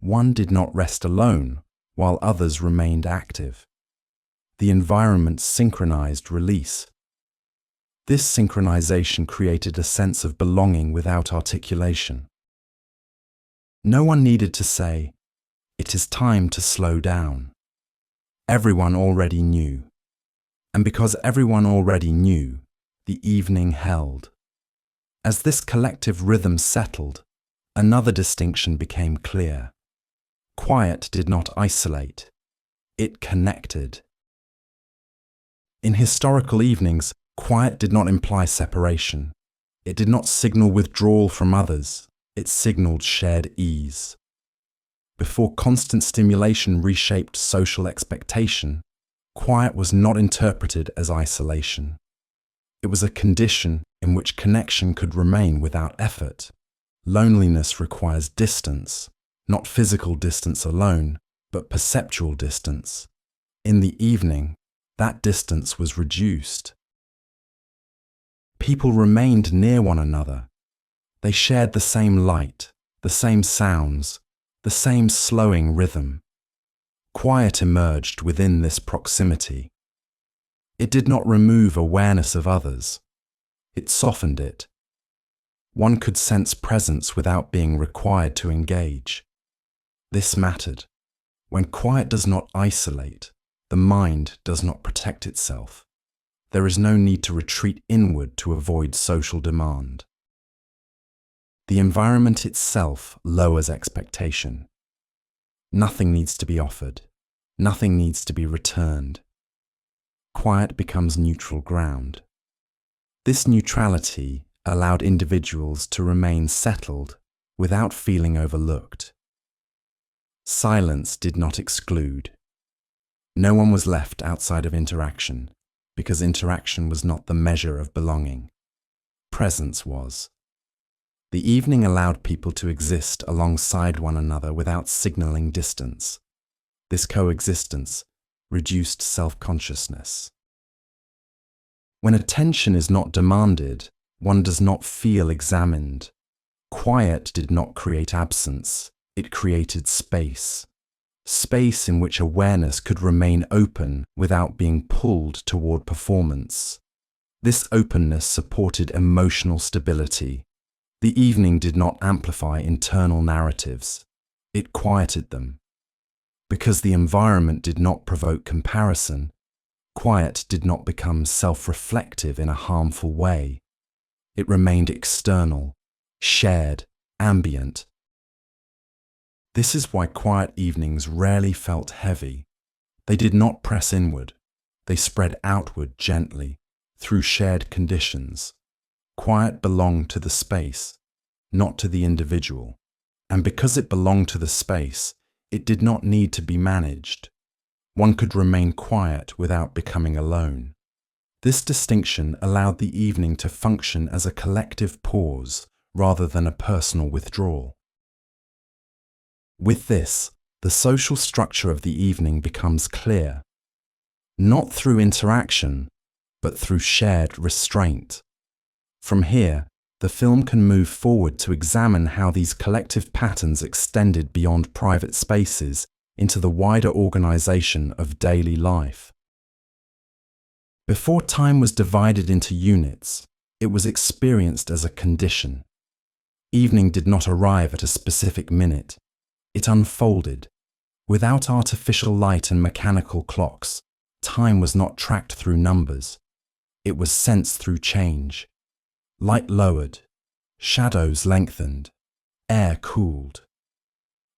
Speaker 1: One did not rest alone, while others remained active. The environment synchronized release. This synchronization created a sense of belonging without articulation. No one needed to say, "It is time to slow down." Everyone already knew. And because everyone already knew, the evening held. As this collective rhythm settled, another distinction became clear. Quiet did not isolate. It connected. In historical evenings, quiet did not imply separation. It did not signal withdrawal from others. It signaled shared ease. Before constant stimulation reshaped social expectation, quiet was not interpreted as isolation. It was a condition in which connection could remain without effort. Loneliness requires distance, not physical distance alone, but perceptual distance. In the evening, that distance was reduced. People remained near one another. They shared the same light, the same sounds, the same slowing rhythm. Quiet emerged within this proximity. It did not remove awareness of others. It softened it. One could sense presence without being required to engage. This mattered. When quiet does not isolate, the mind does not protect itself. There is no need to retreat inward to avoid social demand. The environment itself lowers expectation. Nothing needs to be offered. Nothing needs to be returned. Quiet becomes neutral ground. This neutrality allowed individuals to remain settled without feeling overlooked. Silence did not exclude. No one was left outside of interaction, because interaction was not the measure of belonging. Presence was. The evening allowed people to exist alongside one another without signaling distance. This coexistence reduced self-consciousness. When attention is not demanded, one does not feel examined. Quiet did not create absence, it created space. Space in which awareness could remain open without being pulled toward performance. This openness supported emotional stability. The evening did not amplify internal narratives. It quieted them. Because the environment did not provoke comparison, quiet did not become self-reflective in a harmful way. It remained external, shared, ambient. This is why quiet evenings rarely felt heavy. They did not press inward. They spread outward gently, through shared conditions. Quiet belonged to the space, not to the individual. And because it belonged to the space, it did not need to be managed. One could remain quiet without becoming alone. This distinction allowed the evening to function as a collective pause rather than a personal withdrawal. With this, the social structure of the evening becomes clear, not through interaction, but through shared restraint. From here, the film can move forward to examine how these collective patterns extended beyond private spaces into the wider organization of daily life. Before time was divided into units, it was experienced as a condition. Evening did not arrive at a specific minute. It unfolded. Without artificial light and mechanical clocks, time was not tracked through numbers. It was sensed through change. Light lowered, shadows lengthened, air cooled.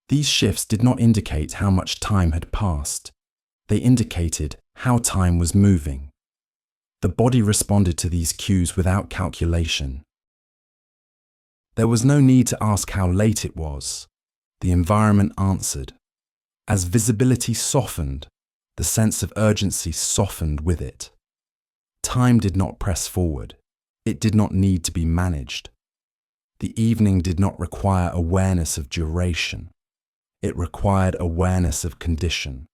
Speaker 1: These shifts did not indicate how much time had passed. They indicated how time was moving. The body responded to these cues without calculation. There was no need to ask how late it was. The environment answered. As visibility softened, the sense of urgency softened with it. Time did not press forward. It did not need to be managed. The evening did not require awareness of duration. It required awareness of condition.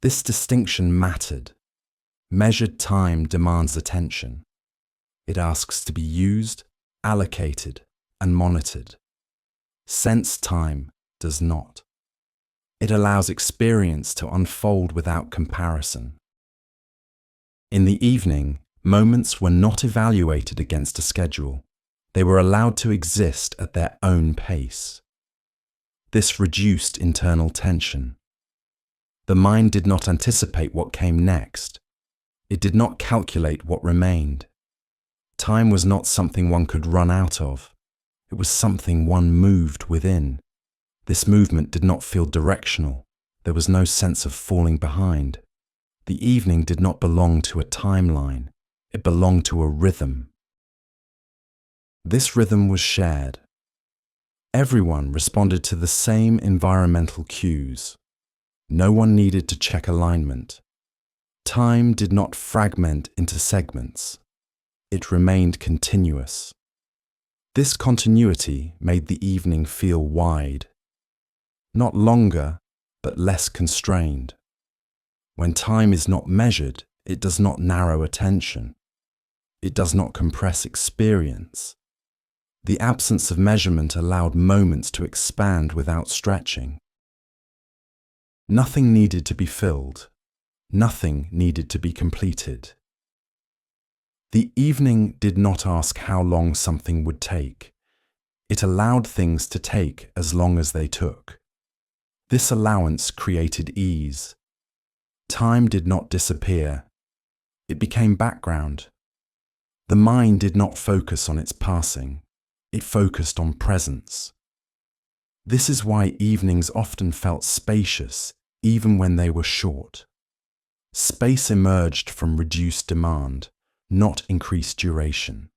Speaker 1: This distinction mattered. Measured time demands attention. It asks to be used, allocated, and monitored. Sense time does not. It allows experience to unfold without comparison. In the evening, moments were not evaluated against a schedule. They were allowed to exist at their own pace. This reduced internal tension. The mind did not anticipate what came next. It did not calculate what remained. Time was not something one could run out of. It was something one moved within. This movement did not feel directional. There was no sense of falling behind. The evening did not belong to a timeline. It belonged to a rhythm. This rhythm was shared. Everyone responded to the same environmental cues. No one needed to check alignment. Time did not fragment into segments. It remained continuous. This continuity made the evening feel wide. Not longer, but less constrained. When time is not measured, it does not narrow attention. It does not compress experience. The absence of measurement allowed moments to expand without stretching. Nothing needed to be filled. Nothing needed to be completed. The evening did not ask how long something would take. It allowed things to take as long as they took. This allowance created ease. Time did not disappear. It became background. The mind did not focus on its passing. It focused on presence. This is why evenings often felt spacious, even when they were short. Space emerged from reduced demand, not increased duration.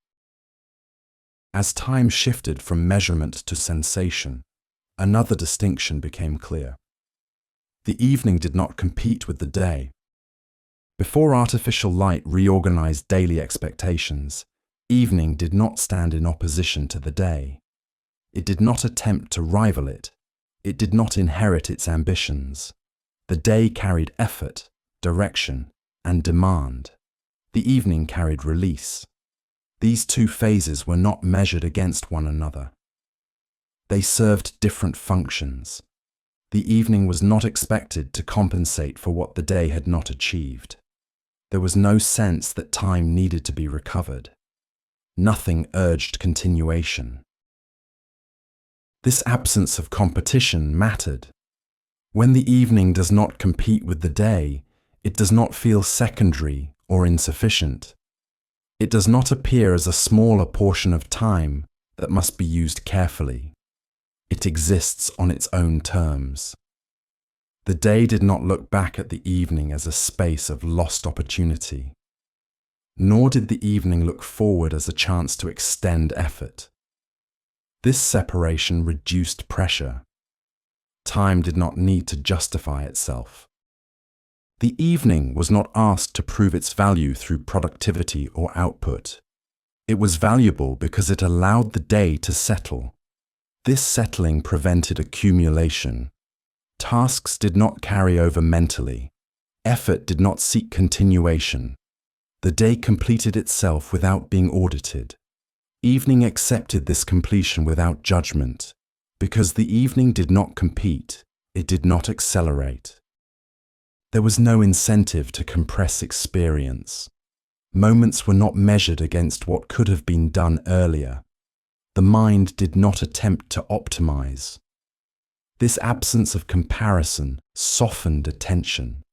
Speaker 1: As time shifted from measurement to sensation, another distinction became clear. The evening did not compete with the day. Before artificial light reorganized daily expectations, evening did not stand in opposition to the day. It did not attempt to rival it. It did not inherit its ambitions. The day carried effort, direction, and demand. The evening carried release. These two phases were not measured against one another. They served different functions. The evening was not expected to compensate for what the day had not achieved. There was no sense that time needed to be recovered. Nothing urged continuation. This absence of competition mattered. When the evening does not compete with the day, it does not feel secondary or insufficient. It does not appear as a smaller portion of time that must be used carefully. It exists on its own terms. The day did not look back at the evening as a space of lost opportunity. Nor did the evening look forward as a chance to extend effort. This separation reduced pressure. Time did not need to justify itself. The evening was not asked to prove its value through productivity or output. It was valuable because it allowed the day to settle. This settling prevented accumulation. Tasks did not carry over mentally. Effort did not seek continuation. The day completed itself without being audited. Evening accepted this completion without judgment. Because the evening did not compete, it did not accelerate. There was no incentive to compress experience. Moments were not measured against what could have been done earlier. The mind did not attempt to optimize. This absence of comparison softened attention.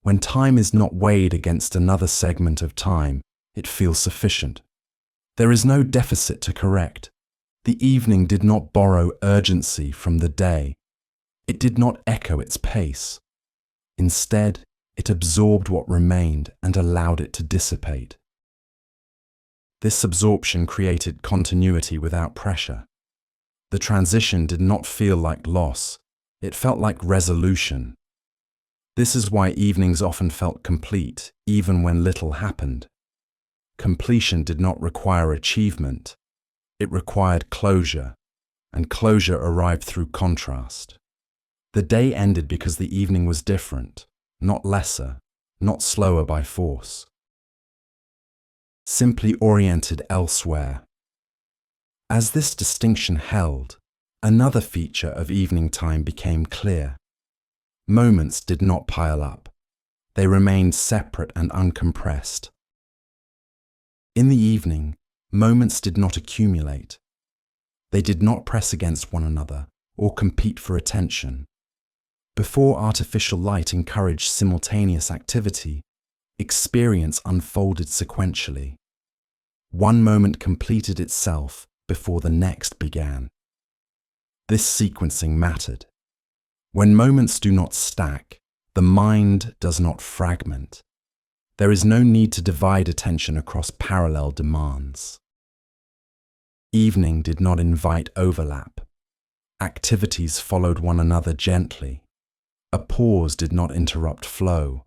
Speaker 1: When time is not weighed against another segment of time, it feels sufficient. There is no deficit to correct. The evening did not borrow urgency from the day. It did not echo its pace. Instead, it absorbed what remained and allowed it to dissipate. This absorption created continuity without pressure. The transition did not feel like loss, it felt like resolution. This is why evenings often felt complete, even when little happened. Completion did not require achievement. It required closure, and closure arrived through contrast. The day ended because the evening was different, not lesser, not slower by force. Simply oriented elsewhere. As this distinction held, another feature of evening time became clear. Moments did not pile up. They remained separate and uncompressed. In the evening, moments did not accumulate. They did not press against one another or compete for attention. Before artificial light encouraged simultaneous activity, experience unfolded sequentially. One moment completed itself before the next began. This sequencing mattered. When moments do not stack, the mind does not fragment. There is no need to divide attention across parallel demands. Evening did not invite overlap. Activities followed one another gently. A pause did not interrupt flow.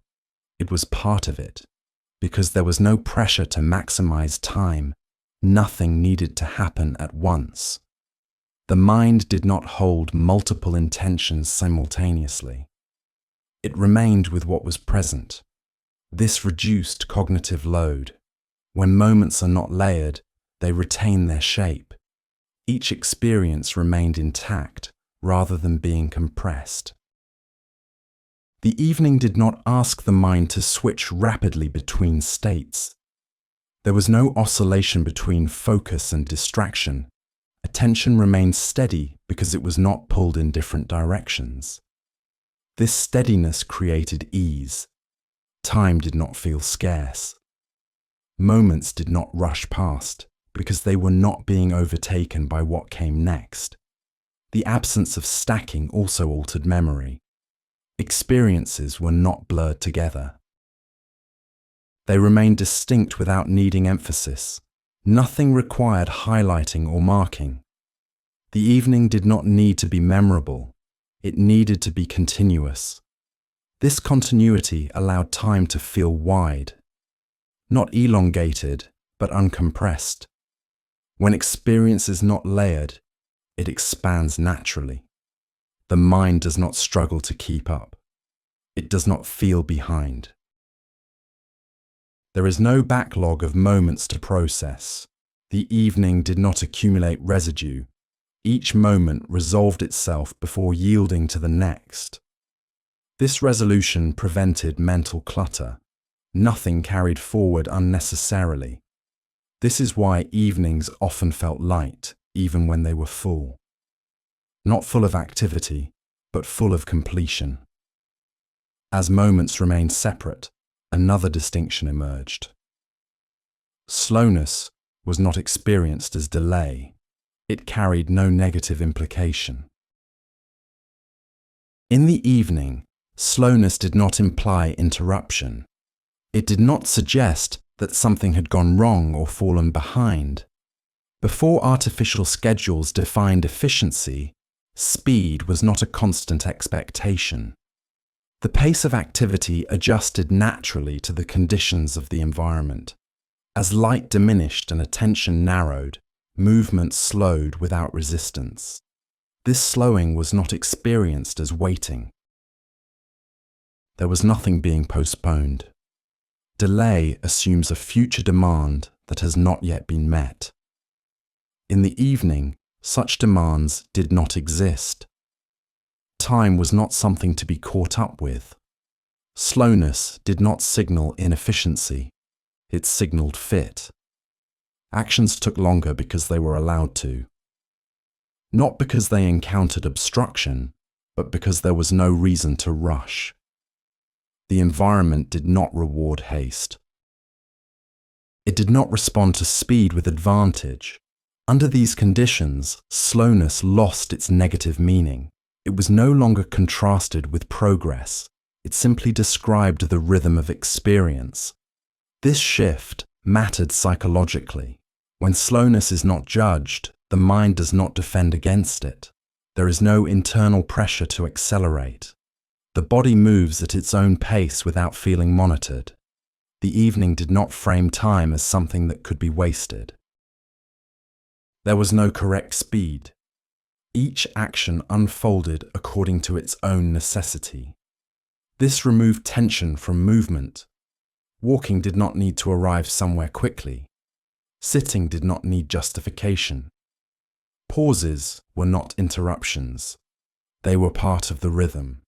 Speaker 1: It was part of it. Because there was no pressure to maximize time, nothing needed to happen at once. The mind did not hold multiple intentions simultaneously. It remained with what was present. This reduced cognitive load. When moments are not layered, they retain their shape. Each experience remained intact rather than being compressed. The evening did not ask the mind to switch rapidly between states. There was no oscillation between focus and distraction. Attention remained steady because it was not pulled in different directions. This steadiness created ease. Time did not feel scarce. Moments did not rush past because they were not being overtaken by what came next. The absence of stacking also altered memory. Experiences were not blurred together. They remained distinct without needing emphasis. Nothing required highlighting or marking. The evening did not need to be memorable. It needed to be continuous. This continuity allowed time to feel wide, not elongated, but uncompressed. When experience is not layered, it expands naturally. The mind does not struggle to keep up. It does not feel behind. There is no backlog of moments to process. The evening did not accumulate residue. Each moment resolved itself before yielding to the next. This resolution prevented mental clutter. Nothing carried forward unnecessarily. This is why evenings often felt light, even when they were full. Not full of activity, but full of completion. As moments remained separate, another distinction emerged. Slowness was not experienced as delay. It carried no negative implication. In the evening, slowness did not imply interruption. It did not suggest that something had gone wrong or fallen behind. Before artificial schedules defined efficiency, speed was not a constant expectation. The pace of activity adjusted naturally to the conditions of the environment. As light diminished and attention narrowed, movement slowed without resistance. This slowing was not experienced as waiting. There was nothing being postponed. Delay assumes a future demand that has not yet been met. In the evening, such demands did not exist. Time was not something to be caught up with. Slowness did not signal inefficiency. It signaled fit. Actions took longer because they were allowed to. Not because they encountered obstruction, but because there was no reason to rush. The environment did not reward haste. It did not respond to speed with advantage. Under these conditions, slowness lost its negative meaning. It was no longer contrasted with progress. It simply described the rhythm of experience. This shift mattered psychologically. When slowness is not judged, the mind does not defend against it. There is no internal pressure to accelerate. The body moves at its own pace without feeling monitored. The evening did not frame time as something that could be wasted. There was no correct speed. Each action unfolded according to its own necessity. This removed tension from movement. Walking did not need to arrive somewhere quickly. Sitting did not need justification. Pauses were not interruptions. They were part of the rhythm.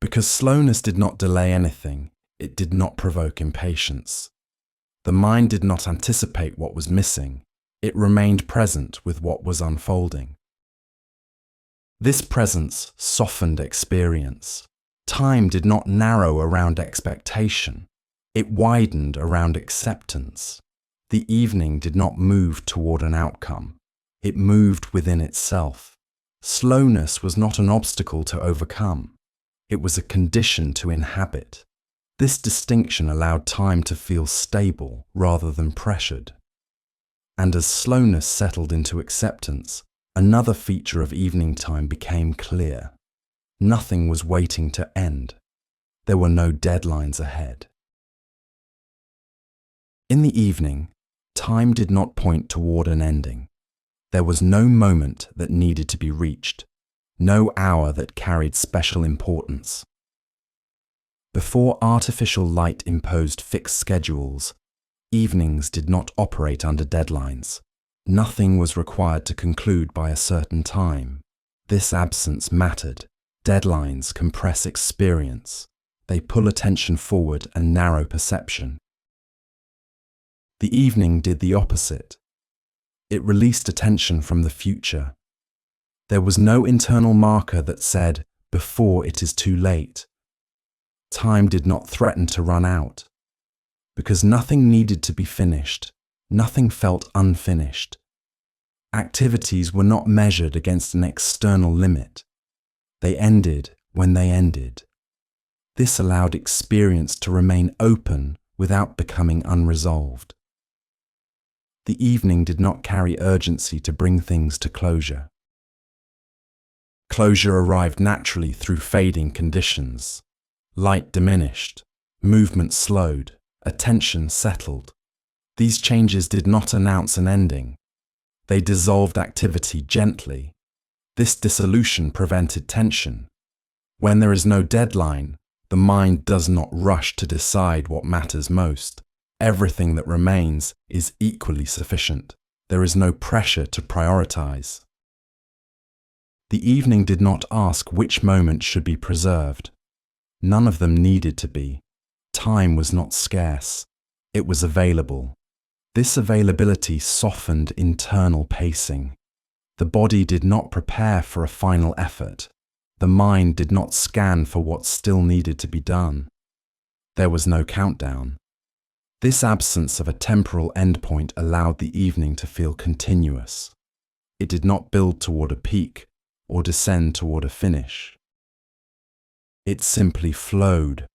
Speaker 1: Because slowness did not delay anything, it did not provoke impatience. The mind did not anticipate what was missing. It remained present with what was unfolding. This presence softened experience. Time did not narrow around expectation. It widened around acceptance. The evening did not move toward an outcome. It moved within itself. Slowness was not an obstacle to overcome. It was a condition to inhabit. This distinction allowed time to feel stable rather than pressured. And as slowness settled into acceptance, another feature of evening time became clear. Nothing was waiting to end. There were no deadlines ahead. In the evening, time did not point toward an ending. There was no moment that needed to be reached, no hour that carried special importance. Before artificial light imposed fixed schedules, evenings did not operate under deadlines. Nothing was required to conclude by a certain time. This absence mattered. Deadlines compress experience. They pull attention forward and narrow perception. The evening did the opposite. It released attention from the future. There was no internal marker that said, "Before it is too late." Time did not threaten to run out. Because nothing needed to be finished, Nothing felt unfinished. Activities were not measured against an external limit. They ended when they ended. This allowed experience to remain open without becoming unresolved. The evening did not carry urgency to bring things to closure. Closure arrived naturally through fading conditions. Light diminished, movement slowed, attention settled. These changes did not announce an ending. They dissolved activity gently. This dissolution prevented tension. When there is no deadline, the mind does not rush to decide what matters most. Everything that remains is equally sufficient. There is no pressure to prioritize. The evening did not ask which moment should be preserved. None of them needed to be. Time was not scarce. It was available. This availability softened internal pacing. The body did not prepare for a final effort. The mind did not scan for what still needed to be done. There was no countdown. This absence of a temporal endpoint allowed the evening to feel continuous. It did not build toward a peak or descend toward a finish. It simply flowed.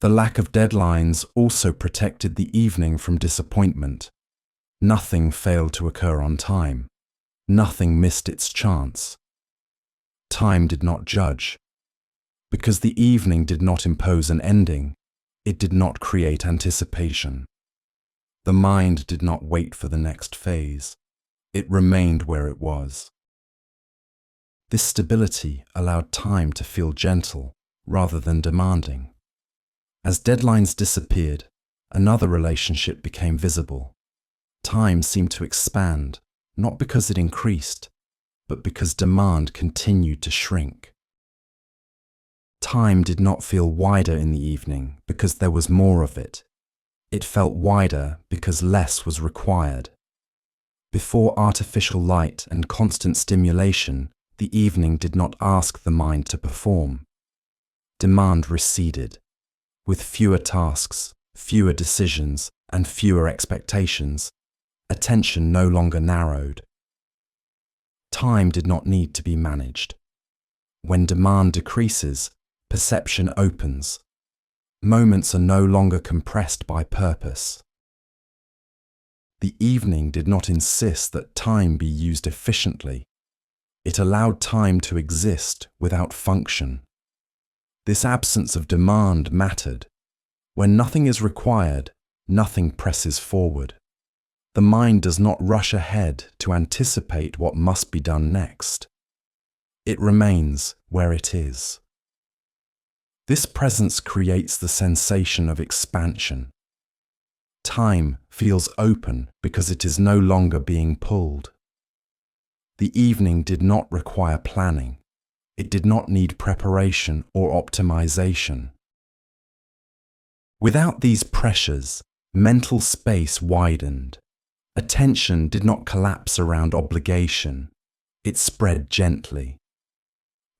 Speaker 1: The lack of deadlines also protected the evening from disappointment. Nothing failed to occur on time. Nothing missed its chance. Time did not judge. Because the evening did not impose an ending, it did not create anticipation. The mind did not wait for the next phase. It remained where it was. This stability allowed time to feel gentle rather than demanding. As deadlines disappeared, another relationship became visible. Time seemed to expand, not because it increased, but because demand continued to shrink. Time did not feel wider in the evening because there was more of it. It felt wider because less was required. Before artificial light and constant stimulation, the evening did not ask the mind to perform. Demand receded. With fewer tasks, fewer decisions, and fewer expectations, attention no longer narrowed. Time did not need to be managed. When demand decreases, perception opens. Moments are no longer compressed by purpose. The evening did not insist that time be used efficiently. It allowed time to exist without function. This absence of demand mattered. When nothing is required, nothing presses forward. The mind does not rush ahead to anticipate what must be done next. It remains where it is. This presence creates the sensation of expansion. Time feels open because it is no longer being pulled. The evening did not require planning. It did not need preparation or optimization. Without these pressures, mental space widened. Attention did not collapse around obligation. It spread gently.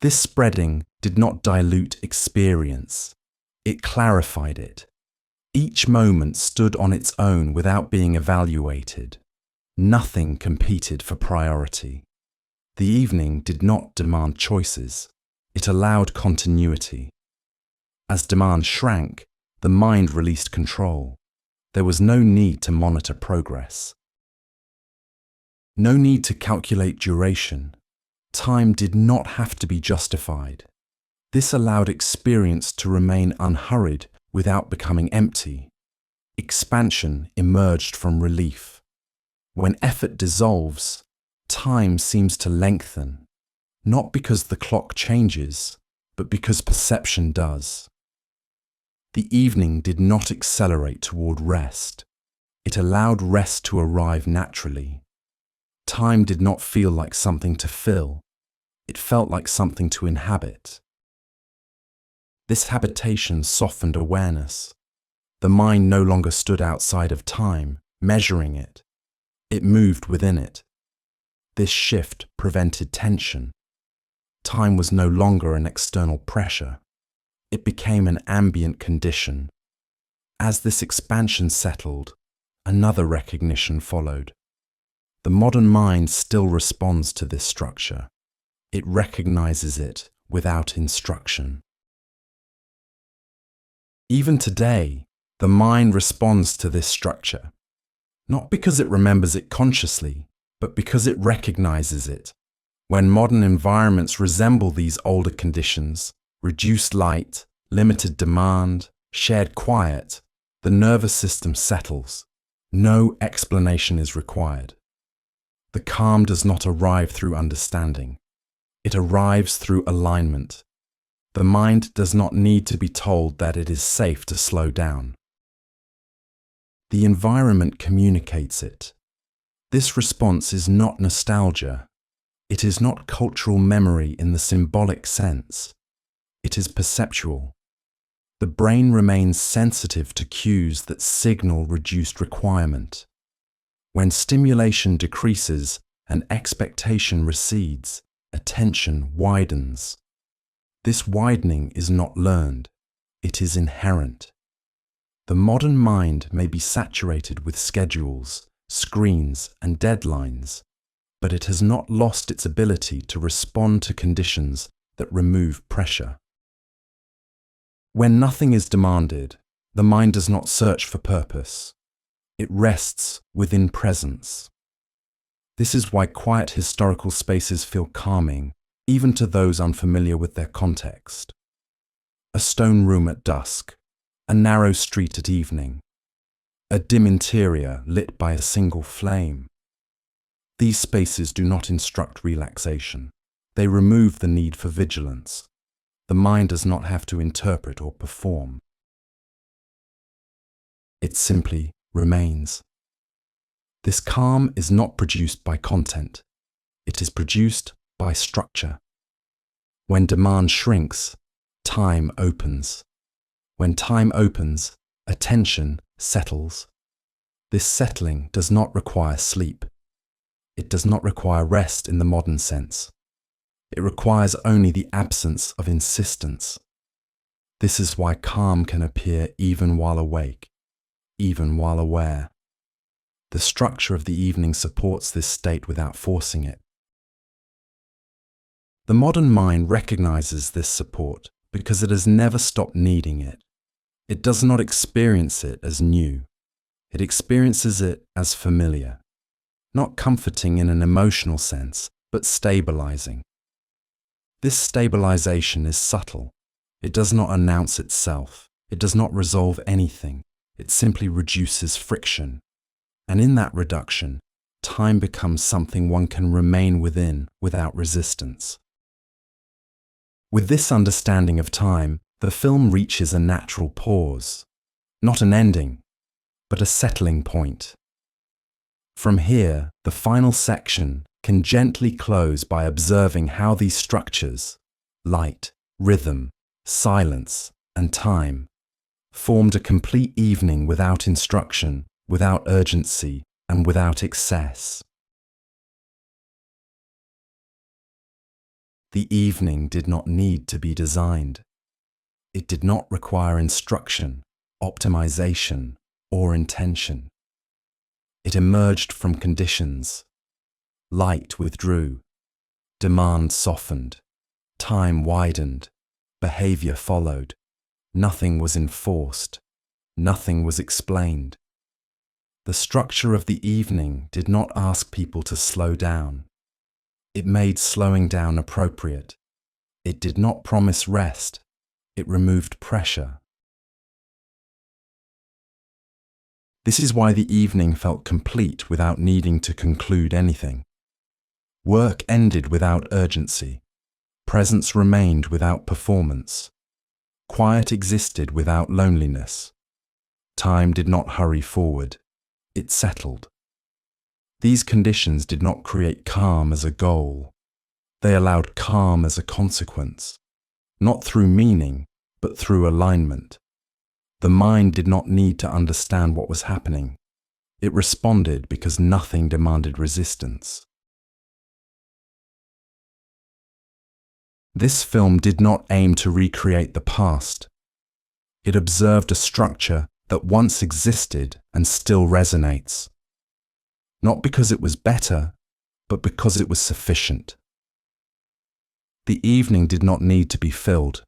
Speaker 1: This spreading did not dilute experience. It clarified it. Each moment stood on its own without being evaluated. Nothing competed for priority. The evening did not demand choices. It allowed continuity. As demand shrank, the mind released control. There was no need to monitor progress. No need to calculate duration. Time did not have to be justified. This allowed experience to remain unhurried without becoming empty. Expansion emerged from relief. When effort dissolves, time seems to lengthen, not because the clock changes, but because perception does. The evening did not accelerate toward rest. It allowed rest to arrive naturally. Time did not feel like something to fill. It felt like something to inhabit. This habitation softened awareness. The mind no longer stood outside of time, measuring it. It moved within it. This shift prevented tension. Time was no longer an external pressure. It became an ambient condition. As this expansion settled, another recognition followed. The modern mind still responds to this structure. It recognizes it without instruction. Even today, the mind responds to this structure, not because it remembers it consciously, but because it recognizes it. When modern environments resemble these older conditions, reduced light, limited demand, shared quiet, the nervous system settles. No explanation is required. The calm does not arrive through understanding. It arrives through alignment. The mind does not need to be told that it is safe to slow down. The environment communicates it. This response is not nostalgia. It is not cultural memory in the symbolic sense. It is perceptual. The brain remains sensitive to cues that signal reduced requirement. When stimulation decreases and expectation recedes, attention widens. This widening is not learned. It is inherent. The modern mind may be saturated with schedules, screens, and deadlines, but it has not lost its ability to respond to conditions that remove pressure. When nothing is demanded, the mind does not search for purpose. It rests within presence. This is why quiet historical spaces feel calming, even to those unfamiliar with their context. A stone room at dusk, a narrow street at evening, a dim interior lit by a single flame. These spaces do not instruct relaxation. They remove the need for vigilance. The mind does not have to interpret or perform. It simply remains. This calm is not produced by content. It is produced by structure. When demand shrinks, time opens. When time opens, attention settles. This settling does not require sleep. It does not require rest in the modern sense. It requires only the absence of insistence. This is why calm can appear even while awake, even while aware. The structure of the evening supports this state without forcing it. The modern mind recognizes this support because it has never stopped needing it. It does not experience it as new. It experiences it as familiar, not comforting in an emotional sense, but stabilizing. This stabilization is subtle. It does not announce itself. It does not resolve anything. It simply reduces friction. And in that reduction, time becomes something one can remain within without resistance. With this understanding of time, the film reaches a natural pause, not an ending, but a settling point. From here, the final section can gently close by observing how these structures, light, rhythm, silence, and time, formed a complete evening without instruction, without urgency, and without excess. The evening did not need to be designed. It did not require instruction, optimization, or intention. It emerged from conditions. Light withdrew, demand softened, time widened, behavior followed. Nothing was enforced, nothing was explained. The structure of the evening did not ask people to slow down. It made slowing down appropriate. It did not promise rest. It removed pressure. This is why the evening felt complete without needing to conclude anything. Work ended without urgency. Presence remained without performance. Quiet existed without loneliness. Time did not hurry forward. It settled. These conditions did not create calm as a goal. They allowed calm as a consequence, not through meaning, but through alignment. The mind did not need to understand what was happening. It responded because nothing demanded resistance. This film did not aim to recreate the past. It observed a structure that once existed and still resonates. Not because it was better, but because it was sufficient. The evening did not need to be filled.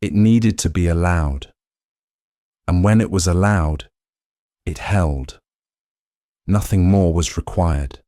Speaker 1: It needed to be allowed. And when it was allowed, it held. Nothing more was required.